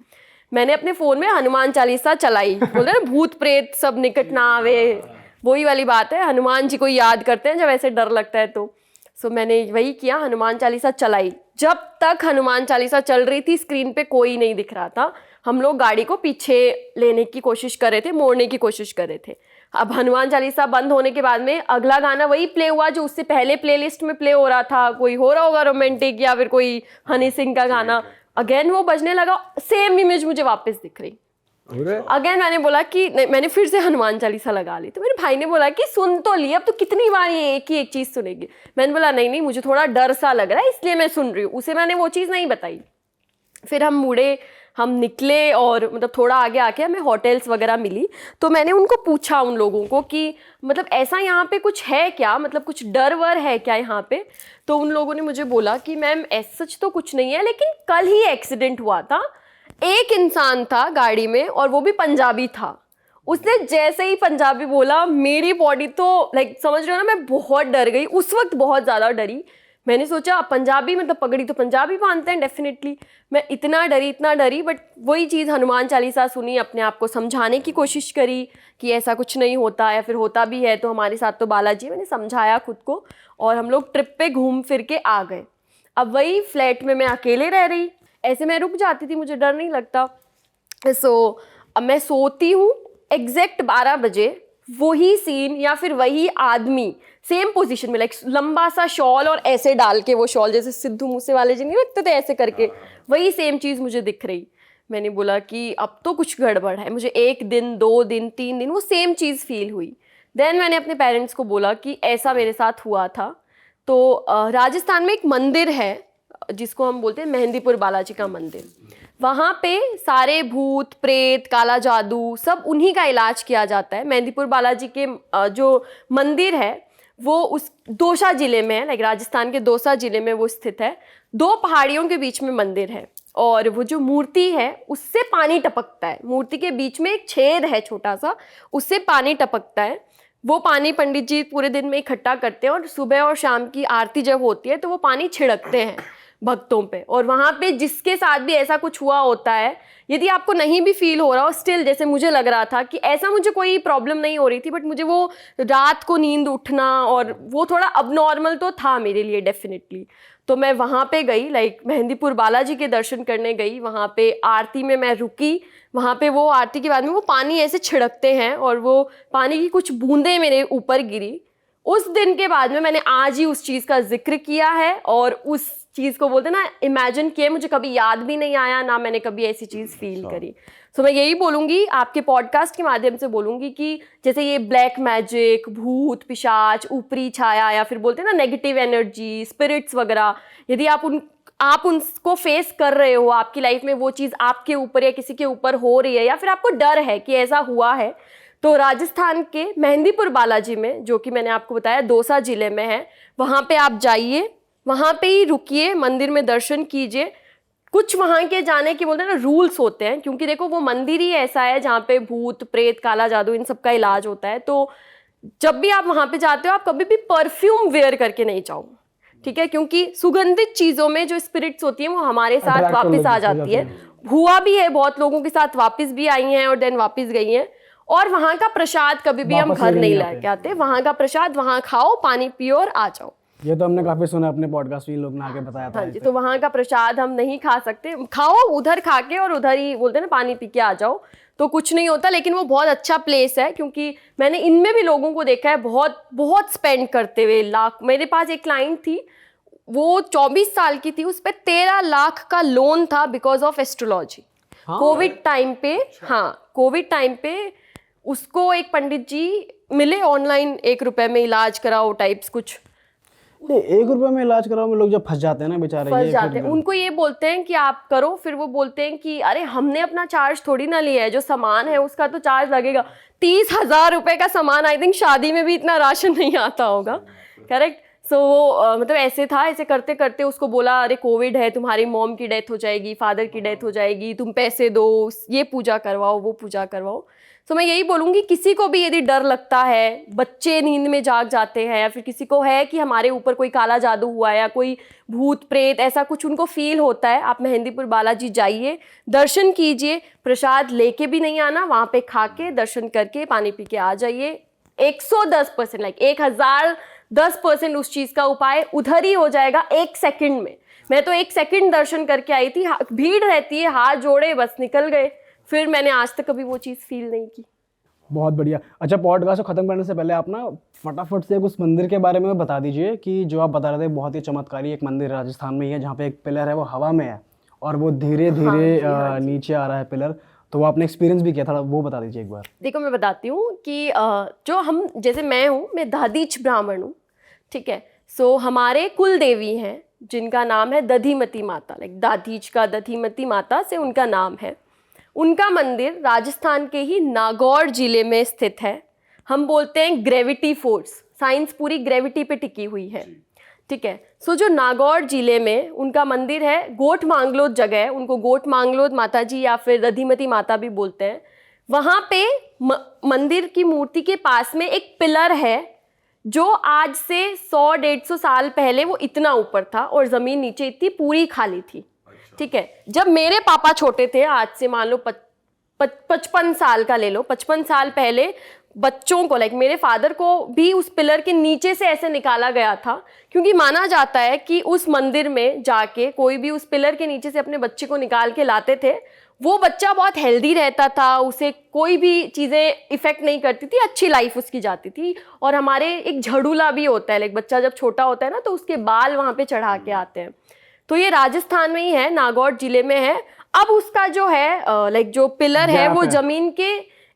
Speaker 2: मैंने अपने फ़ोन में हनुमान चालीसा चलाई, बोलते हैं ना भूत प्रेत सब निकट ना आवे, वही वाली बात है, हनुमान जी को याद करते हैं जब ऐसे डर लगता है तो। सो मैंने वही किया, हनुमान चालीसा चलाई। जब तक हनुमान चालीसा चल रही थी स्क्रीन पे कोई नहीं दिख रहा था। हम लोग गाड़ी को पीछे लेने की कोशिश कर रहे थे, मोड़ने की कोशिश कर रहे थे। अब हनुमान चालीसा बंद होने के बाद में अगला गाना वही प्ले हुआ जो उससे पहले प्लेलिस्ट में प्ले हो रहा था, कोई हो रहा होगा रोमांटिक या फिर कोई हनी सिंह का गाना। अगेन वो बजने लगा, सेम इमेज मुझे वापस दिख रही। अगेन मैंने बोला कि नहीं, मैंने फिर से हनुमान चालीसा लगा ली। तो मेरे भाई ने बोला कि सुन तो ली, अब तो कितनी बार ये एक ही एक चीज़ सुनेगी। मैंने बोला नहीं मुझे थोड़ा डर सा लग रहा है इसलिए मैं सुन रही हूँ। उसे मैंने वो चीज़ नहीं बताई। फिर हम मुड़े, हम निकले, और मतलब थोड़ा आगे आके हमें होटल्स वगैरह मिली। तो मैंने उनको पूछा उन लोगों को कि मतलब ऐसा यहाँ पे कुछ है क्या, मतलब कुछ डर वर है क्या यहाँ पे? तो उन लोगों ने मुझे बोला कि मैम ऐसा सच तो कुछ नहीं है, लेकिन कल ही एक्सीडेंट हुआ था, एक इंसान था गाड़ी में और वो भी पंजाबी था। उसने जैसे ही पंजाबी बोला मेरी बॉडी तो लाइक समझ रहे हो ना, मैं बहुत डर गई उस वक्त, बहुत ज़्यादा डरी। मैंने सोचा पंजाबी मतलब पगड़ी तो पंजाबी बांधते हैं डेफिनेटली। मैं इतना डरी, बट वही चीज़ हनुमान चालीसा सुनी, अपने आप को समझाने की कोशिश करी कि ऐसा कुछ नहीं होता, या फिर होता भी है तो हमारे साथ तो बालाजी। मैंने समझाया खुद को, और हम लोग ट्रिप पे घूम फिर के आ गए। अब वही फ्लैट में मैं अकेले रह रही, ऐसे मैं रुक जाती थी, मुझे डर नहीं लगता। सो अब मैं सोती हूँ, एग्जैक्ट 12 बजे वही सीन या फिर वही आदमी सेम पोजीशन में, लाइक लंबा सा शॉल और ऐसे डाल के, वो शॉल जैसे सिद्धू मूसेवाले जी नहीं रखते थे ऐसे करके, वही सेम चीज़ मुझे दिख रही। मैंने बोला कि अब तो कुछ गड़बड़ है। मुझे 1 दिन 2 दिन 3 दिन वो सेम चीज़ फील हुई। देन मैंने अपने पेरेंट्स को बोला कि ऐसा मेरे साथ हुआ था। तो राजस्थान में एक मंदिर है जिसको हम बोलते हैं मेहंदीपुर बालाजी का मंदिर। वहाँ पे सारे भूत प्रेत काला जादू सब उन्हीं का इलाज किया जाता है। मेहंदीपुर बालाजी के जो मंदिर है वो उस दौसा ज़िले में है, लाइक राजस्थान के दौसा ज़िले में वो स्थित है। 2 पहाड़ियों के बीच में मंदिर है, और वो जो मूर्ति है उससे पानी टपकता है। मूर्ति के बीच में एक छेद है छोटा सा, उससे पानी टपकता है। वो पानी पंडित जी पूरे दिन में इकट्ठा करते हैं, और सुबह और शाम की आरती जब होती है तो वो पानी छिड़कते हैं भक्तों पे। और वहाँ पे जिसके साथ भी ऐसा कुछ हुआ होता है, यदि आपको नहीं भी फील हो रहा हो, स्टिल जैसे मुझे लग रहा था कि ऐसा मुझे कोई प्रॉब्लम नहीं हो रही थी, बट मुझे वो रात को नींद उठना और वो थोड़ा अबनॉर्मल तो था मेरे लिए डेफिनेटली। तो मैं वहाँ पे गई, लाइक मेहंदीपुर बालाजी के दर्शन करने गई। वहाँ पे आरती में मैं रुकी, वहाँ पे वो आरती के बाद में वो पानी ऐसे छिड़कते हैं और वो पानी की कुछ बूंदें मेरे ऊपर गिरी। उस दिन के बाद में मैंने आज ही उस चीज़ का जिक्र किया है, और उस चीज़ को बोलते ना इमेजिन किया। मुझे कभी याद भी नहीं आया, ना मैंने कभी ऐसी चीज़ फील करी। सो मैं यही बोलूँगी, आपके पॉडकास्ट के माध्यम से बोलूँगी कि जैसे ये ब्लैक मैजिक, भूत पिशाच, ऊपरी छाया, या फिर बोलते हैं ना नेगेटिव एनर्जी, स्पिरिट्स वगैरह, यदि आप उनको फेस कर रहे हो, आपकी लाइफ में वो चीज़ आपके ऊपर या किसी के ऊपर हो रही है, या फिर आपको डर है कि ऐसा हुआ है, तो राजस्थान के मेहंदीपुर बालाजी में, जो कि मैंने आपको बताया दौसा जिले में है, वहाँ पे आप जाइए, वहाँ पे ही रुकिए, मंदिर में दर्शन कीजिए। कुछ वहाँ के जाने के बोलते हैं ना रूल्स होते हैं, क्योंकि देखो वो मंदिर ही ऐसा है जहाँ पे भूत प्रेत काला जादू इन सब का इलाज होता है। तो जब भी आप वहाँ पे जाते हो, आप कभी भी परफ्यूम वेयर करके नहीं जाओ, ठीक है, क्योंकि सुगंधित चीज़ों में जो स्पिरिट्स होती हैं वो हमारे साथ
Speaker 3: Attract
Speaker 2: वापस आ
Speaker 3: हो
Speaker 2: जाती है। हुआ भी है, बहुत लोगों के साथ वापस भी आई हैं और देन वापस गई हैं। और वहाँ का प्रसाद कभी भी हम
Speaker 3: वापस
Speaker 2: घर
Speaker 3: लेके
Speaker 2: नहीं
Speaker 3: नहीं आते।
Speaker 2: लेके आते, वहाँ का प्रसाद वहाँ खाओ, पानी पियो और आ जाओ।
Speaker 3: ये तो हमने काफी सुना अपने पॉडकास्ट में, लोग ने आके बताया था।
Speaker 2: हाँ जी, तो वहाँ का प्रसाद हम नहीं खा सकते, खाओ उधर खा के और उधर ही बोलते हैं ना पानी पी के आ जाओ, तो कुछ नहीं होता। लेकिन वो बहुत अच्छा प्लेस है, क्योंकि मैंने इनमें भी लोगों को देखा है बहुत बहुत स्पेंड करते हुए लाख। मेरे पास एक क्लाइंट थी, वो 24 साल की थी, उस पर 13 लाख का लोन था because of astrology. Covid time पे, हाँ कोविड टाइम पे उसको एक पंडित जी मिले, ऑनलाइन 1 रुपए में इलाज कराओ टाइप्स कुछ।
Speaker 3: ये 1 रुपए में इलाज कराओ में लोग जब फंस जाते हैं ना बेचारे,
Speaker 2: फंस
Speaker 3: ये
Speaker 2: जाते हैं। उनको ये बोलते हैं कि आप करो, फिर वो बोलते हैं कि अरे हमने अपना चार्ज थोड़ी ना लिया है, जो सामान है उसका तो चार्ज लगेगा। 30,000 रुपए का सामान, आई थिंक शादी में भी इतना राशन नहीं आता होगा, करेक्ट। सो वो मतलब ऐसे था, ऐसे करते करते उसको बोला अरे कोविड है, तुम्हारी मॉम की डेथ हो जाएगी, फादर की डेथ हो जाएगी, तुम पैसे दो, ये पूजा करवाओ, वो पूजा करवाओ। तो मैं यही बोलूँगी, किसी को भी यदि डर लगता है, बच्चे नींद में जाग जाते हैं, या फिर किसी को है कि हमारे ऊपर कोई काला जादू हुआ है या कोई भूत प्रेत ऐसा कुछ उनको फील होता है, आप मेहंदीपुर बालाजी जाइए, दर्शन कीजिए, प्रसाद लेके भी नहीं आना, वहाँ पे खा के दर्शन करके पानी पी के आ जाइए। 110% लाइक 1010% उस चीज़ का उपाय उधर ही हो जाएगा 1 सेकंड में। मैं तो 1 सेकंड दर्शन करके आई थी, भीड़ रहती है, हाथ जोड़े बस निकल गए, फिर मैंने आज तक कभी वो चीज़ फील नहीं की।
Speaker 3: बहुत बढ़िया। अच्छा, पॉडकास्ट को खत्म करने से पहले आप ना फटाफट से उस मंदिर के बारे में बता दीजिए कि जो आप बता रहे थे, बहुत ही चमत्कारी एक मंदिर राजस्थान में ही है, जहाँ पे एक पिलर है वो हवा में है और वो धीरे धीरे नीचे आ रहा है पिलर, तो वो आपने एक्सपीरियंस भी किया था, वो बता दीजिए एक बार।
Speaker 2: देखो मैं बताती हूँ कि जो हम, जैसे मैं दादीच ब्राह्मण हूँ, ठीक है। सो हमारे कुल देवी हैं जिनका नाम है दधिमती माता, लाइक दादीच का दधिमती माता से उनका नाम है। उनका मंदिर राजस्थान के ही नागौर जिले में स्थित है। हम बोलते हैं ग्रेविटी फोर्स, साइंस पूरी ग्रेविटी पे टिकी हुई है, ठीक है। सो जो नागौर जिले में उनका मंदिर है, गोट मांगलोद जगह है, उनको गोट मांगलोद माता जी या फिर दधिमती माता भी बोलते हैं। वहाँ पे मंदिर की मूर्ति के पास में एक पिलर है जो आज से 100-150 साल पहले वो इतना ऊपर था और ज़मीन नीचे इतनी पूरी खाली थी, ठीक है। जब मेरे पापा छोटे थे, आज से मान लो 55 साल का ले लो, 55 साल पहले बच्चों को, लाइक मेरे फादर को भी उस पिलर के नीचे से ऐसे निकाला गया था, क्योंकि माना जाता है कि उस मंदिर में जाके कोई भी उस पिलर के नीचे से अपने बच्चे को निकाल के लाते थे, वो बच्चा बहुत हेल्दी रहता था, उसे कोई भी चीज़ें इफेक्ट नहीं करती थी, अच्छी लाइफ उसकी जाती थी। और हमारे एक झड़ूला भी होता है, लाइक बच्चा जब छोटा होता है ना तो उसके बाल वहाँ पे चढ़ा के आते हैं। तो ये राजस्थान में ही है, नागौर जिले में है। अब उसका जो है लाइक जो पिलर है वो जमीन के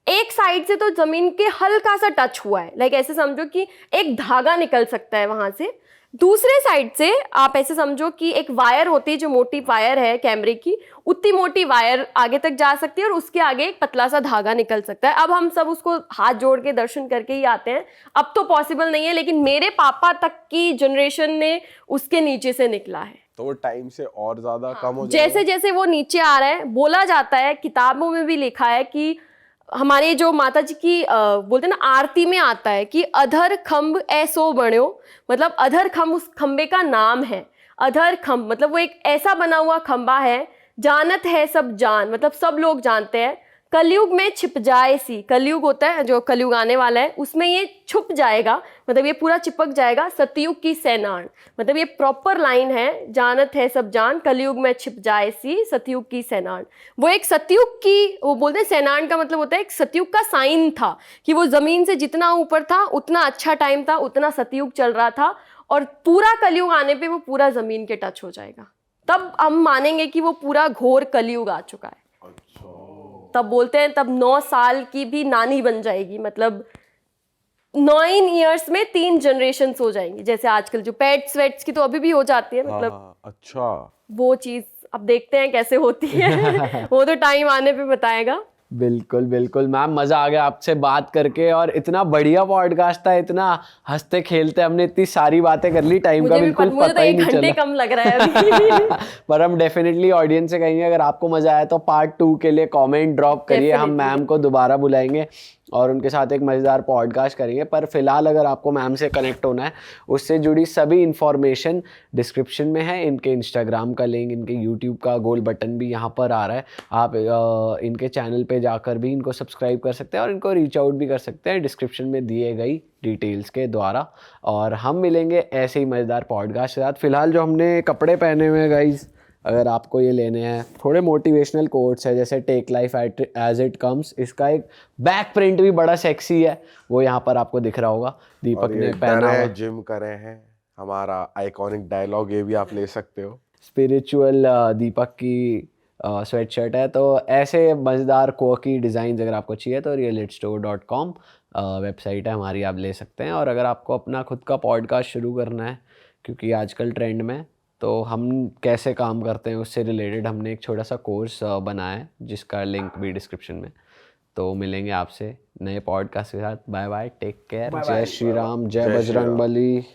Speaker 2: एक साइड से तो जमीन के हल्का सा टच हुआ है, लाइक ऐसे समझो कि एक धागा निकल सकता है वहां से। दूसरे साइड से आप ऐसे समझो कि एक वायर होती है, जो मोटी वायर है कैमरे की, उतनी मोटी वायर आगे तक जा सकती है और उसके आगे एक पतला सा धागा निकल सकता है। अब हम सब उसको हाथ जोड़ के दर्शन करके ही आते हैं, अब तो पॉसिबल नहीं है, लेकिन मेरे पापा तक की जनरेशन ने उसके नीचे से निकला है।
Speaker 4: तो वो टाइम से और ज्यादा कम हो जाएगा।
Speaker 2: जैसे जैसे वो नीचे आ रहा है, बोला जाता है, किताबों में भी लिखा है कि हमारे जो माता जी की बोलते हैं ना आरती में आता है कि अधर खम्भ ऐसो बण्यो, मतलब अधर खम्भ उस खम्बे का नाम है। अधर खम्भ मतलब वो एक ऐसा बना हुआ खम्बा है, जानत है सब जान, मतलब सब लोग जानते हैं। कलयुग में छिप जाए सी, कलयुग होता है जो कलयुग आने वाला है, उसमें ये छुप जाएगा, मतलब ये पूरा चिपक जाएगा। सतयुग की सेनान, मतलब ये प्रॉपर लाइन है, जानत है सब जान, कलयुग में छिप जाए सी, सतयुग की सेनान। वो एक सतयुग की, वो बोलते हैं सेनान का मतलब होता है एक सतयुग का साइन था कि वो जमीन से जितना ऊपर था उतना अच्छा टाइम था, उतना सतयुग चल रहा था, और पूरा कलयुग आने पे वो पूरा जमीन के टच हो जाएगा, तब हम मानेंगे कि वो पूरा घोर कलयुग आ चुका है। तब बोलते हैं तब 9 साल की भी नानी बन जाएगी, मतलब 9 इयर्स में 3 जनरेशंस हो जाएंगी। जैसे आजकल जो पेट्स वेट्स की तो अभी भी हो जाती है, मतलब
Speaker 4: अच्छा
Speaker 2: वो चीज अब देखते हैं कैसे होती है वो तो टाइम आने पे बताएगा।
Speaker 1: बिल्कुल बिल्कुल मैम, मज़ा आ गया आपसे बात करके, और इतना बढ़िया पॉडकास्ट था, इतना हंसते खेलते हमने इतनी सारी बातें कर ली, टाइम का
Speaker 2: मुझे भी
Speaker 1: बिल्कुल
Speaker 2: मुझे तो
Speaker 1: पता ही
Speaker 2: 1
Speaker 1: नहीं
Speaker 2: घंटे
Speaker 1: चला।
Speaker 2: कम लग रहा है अभी।
Speaker 1: पर हम डेफिनेटली ऑडियंस से कहेंगे अगर आपको मज़ा आया तो पार्ट 2 के लिए कमेंट ड्रॉप करिए, हम
Speaker 2: Definitely.
Speaker 1: मैम को दोबारा बुलाएंगे और उनके साथ एक मज़ेदार पॉडकास्ट करेंगे। पर फिलहाल अगर आपको मैम से कनेक्ट होना है, उससे जुड़ी सभी इंफॉर्मेशन डिस्क्रिप्शन में है, इनके इंस्टाग्राम का लिंक, इनके यूट्यूब का गोल बटन भी यहाँ पर आ रहा है, आप इनके चैनल पे जाकर भी इनको सब्सक्राइब कर सकते हैं और इनको रीच आउट भी कर सकते हैं डिस्क्रिप्शन में दिए गई डिटेल्स के द्वारा। और हम मिलेंगे ऐसे ही मज़ेदार पॉडकास्ट के साथ। फिलहाल जो हमने कपड़े पहने हुए हैं गाइज, अगर आपको ये लेने हैं, थोड़े मोटिवेशनल कोट्स है, जैसे take life as it comes, इसका एक बैक प्रिंट भी बड़ा सेक्सी है, वो यहाँ पर आपको दिख रहा होगा, दीपक
Speaker 4: और
Speaker 1: ने
Speaker 4: ये
Speaker 1: पहना
Speaker 4: डरे
Speaker 1: हुआ।
Speaker 4: हैं जिम करे हैं, हमारा आइकॉनिक डायलॉग, ये भी आप ले सकते हो।
Speaker 1: स्पिरिचुअल दीपक की स्वेट शर्ट है। तो ऐसे मज़ेदार कोकी डिज़ाइन अगर आपको चाहिए तो realitstore.com वेबसाइट है हमारी, आप ले सकते हैं। और अगर आपको अपना खुद का पॉडकास्ट शुरू करना है, क्योंकि आजकल ट्रेंड में, तो हम कैसे काम करते हैं उससे रिलेटेड हमने एक छोटा सा कोर्स बनाया है, जिसका लिंक भी डिस्क्रिप्शन में। तो मिलेंगे आपसे नए पॉडकास्ट के साथ। बाय बाय, टेक केयर, जय श्री राम, जय
Speaker 4: जय श्री राम।
Speaker 1: बजरंग बली।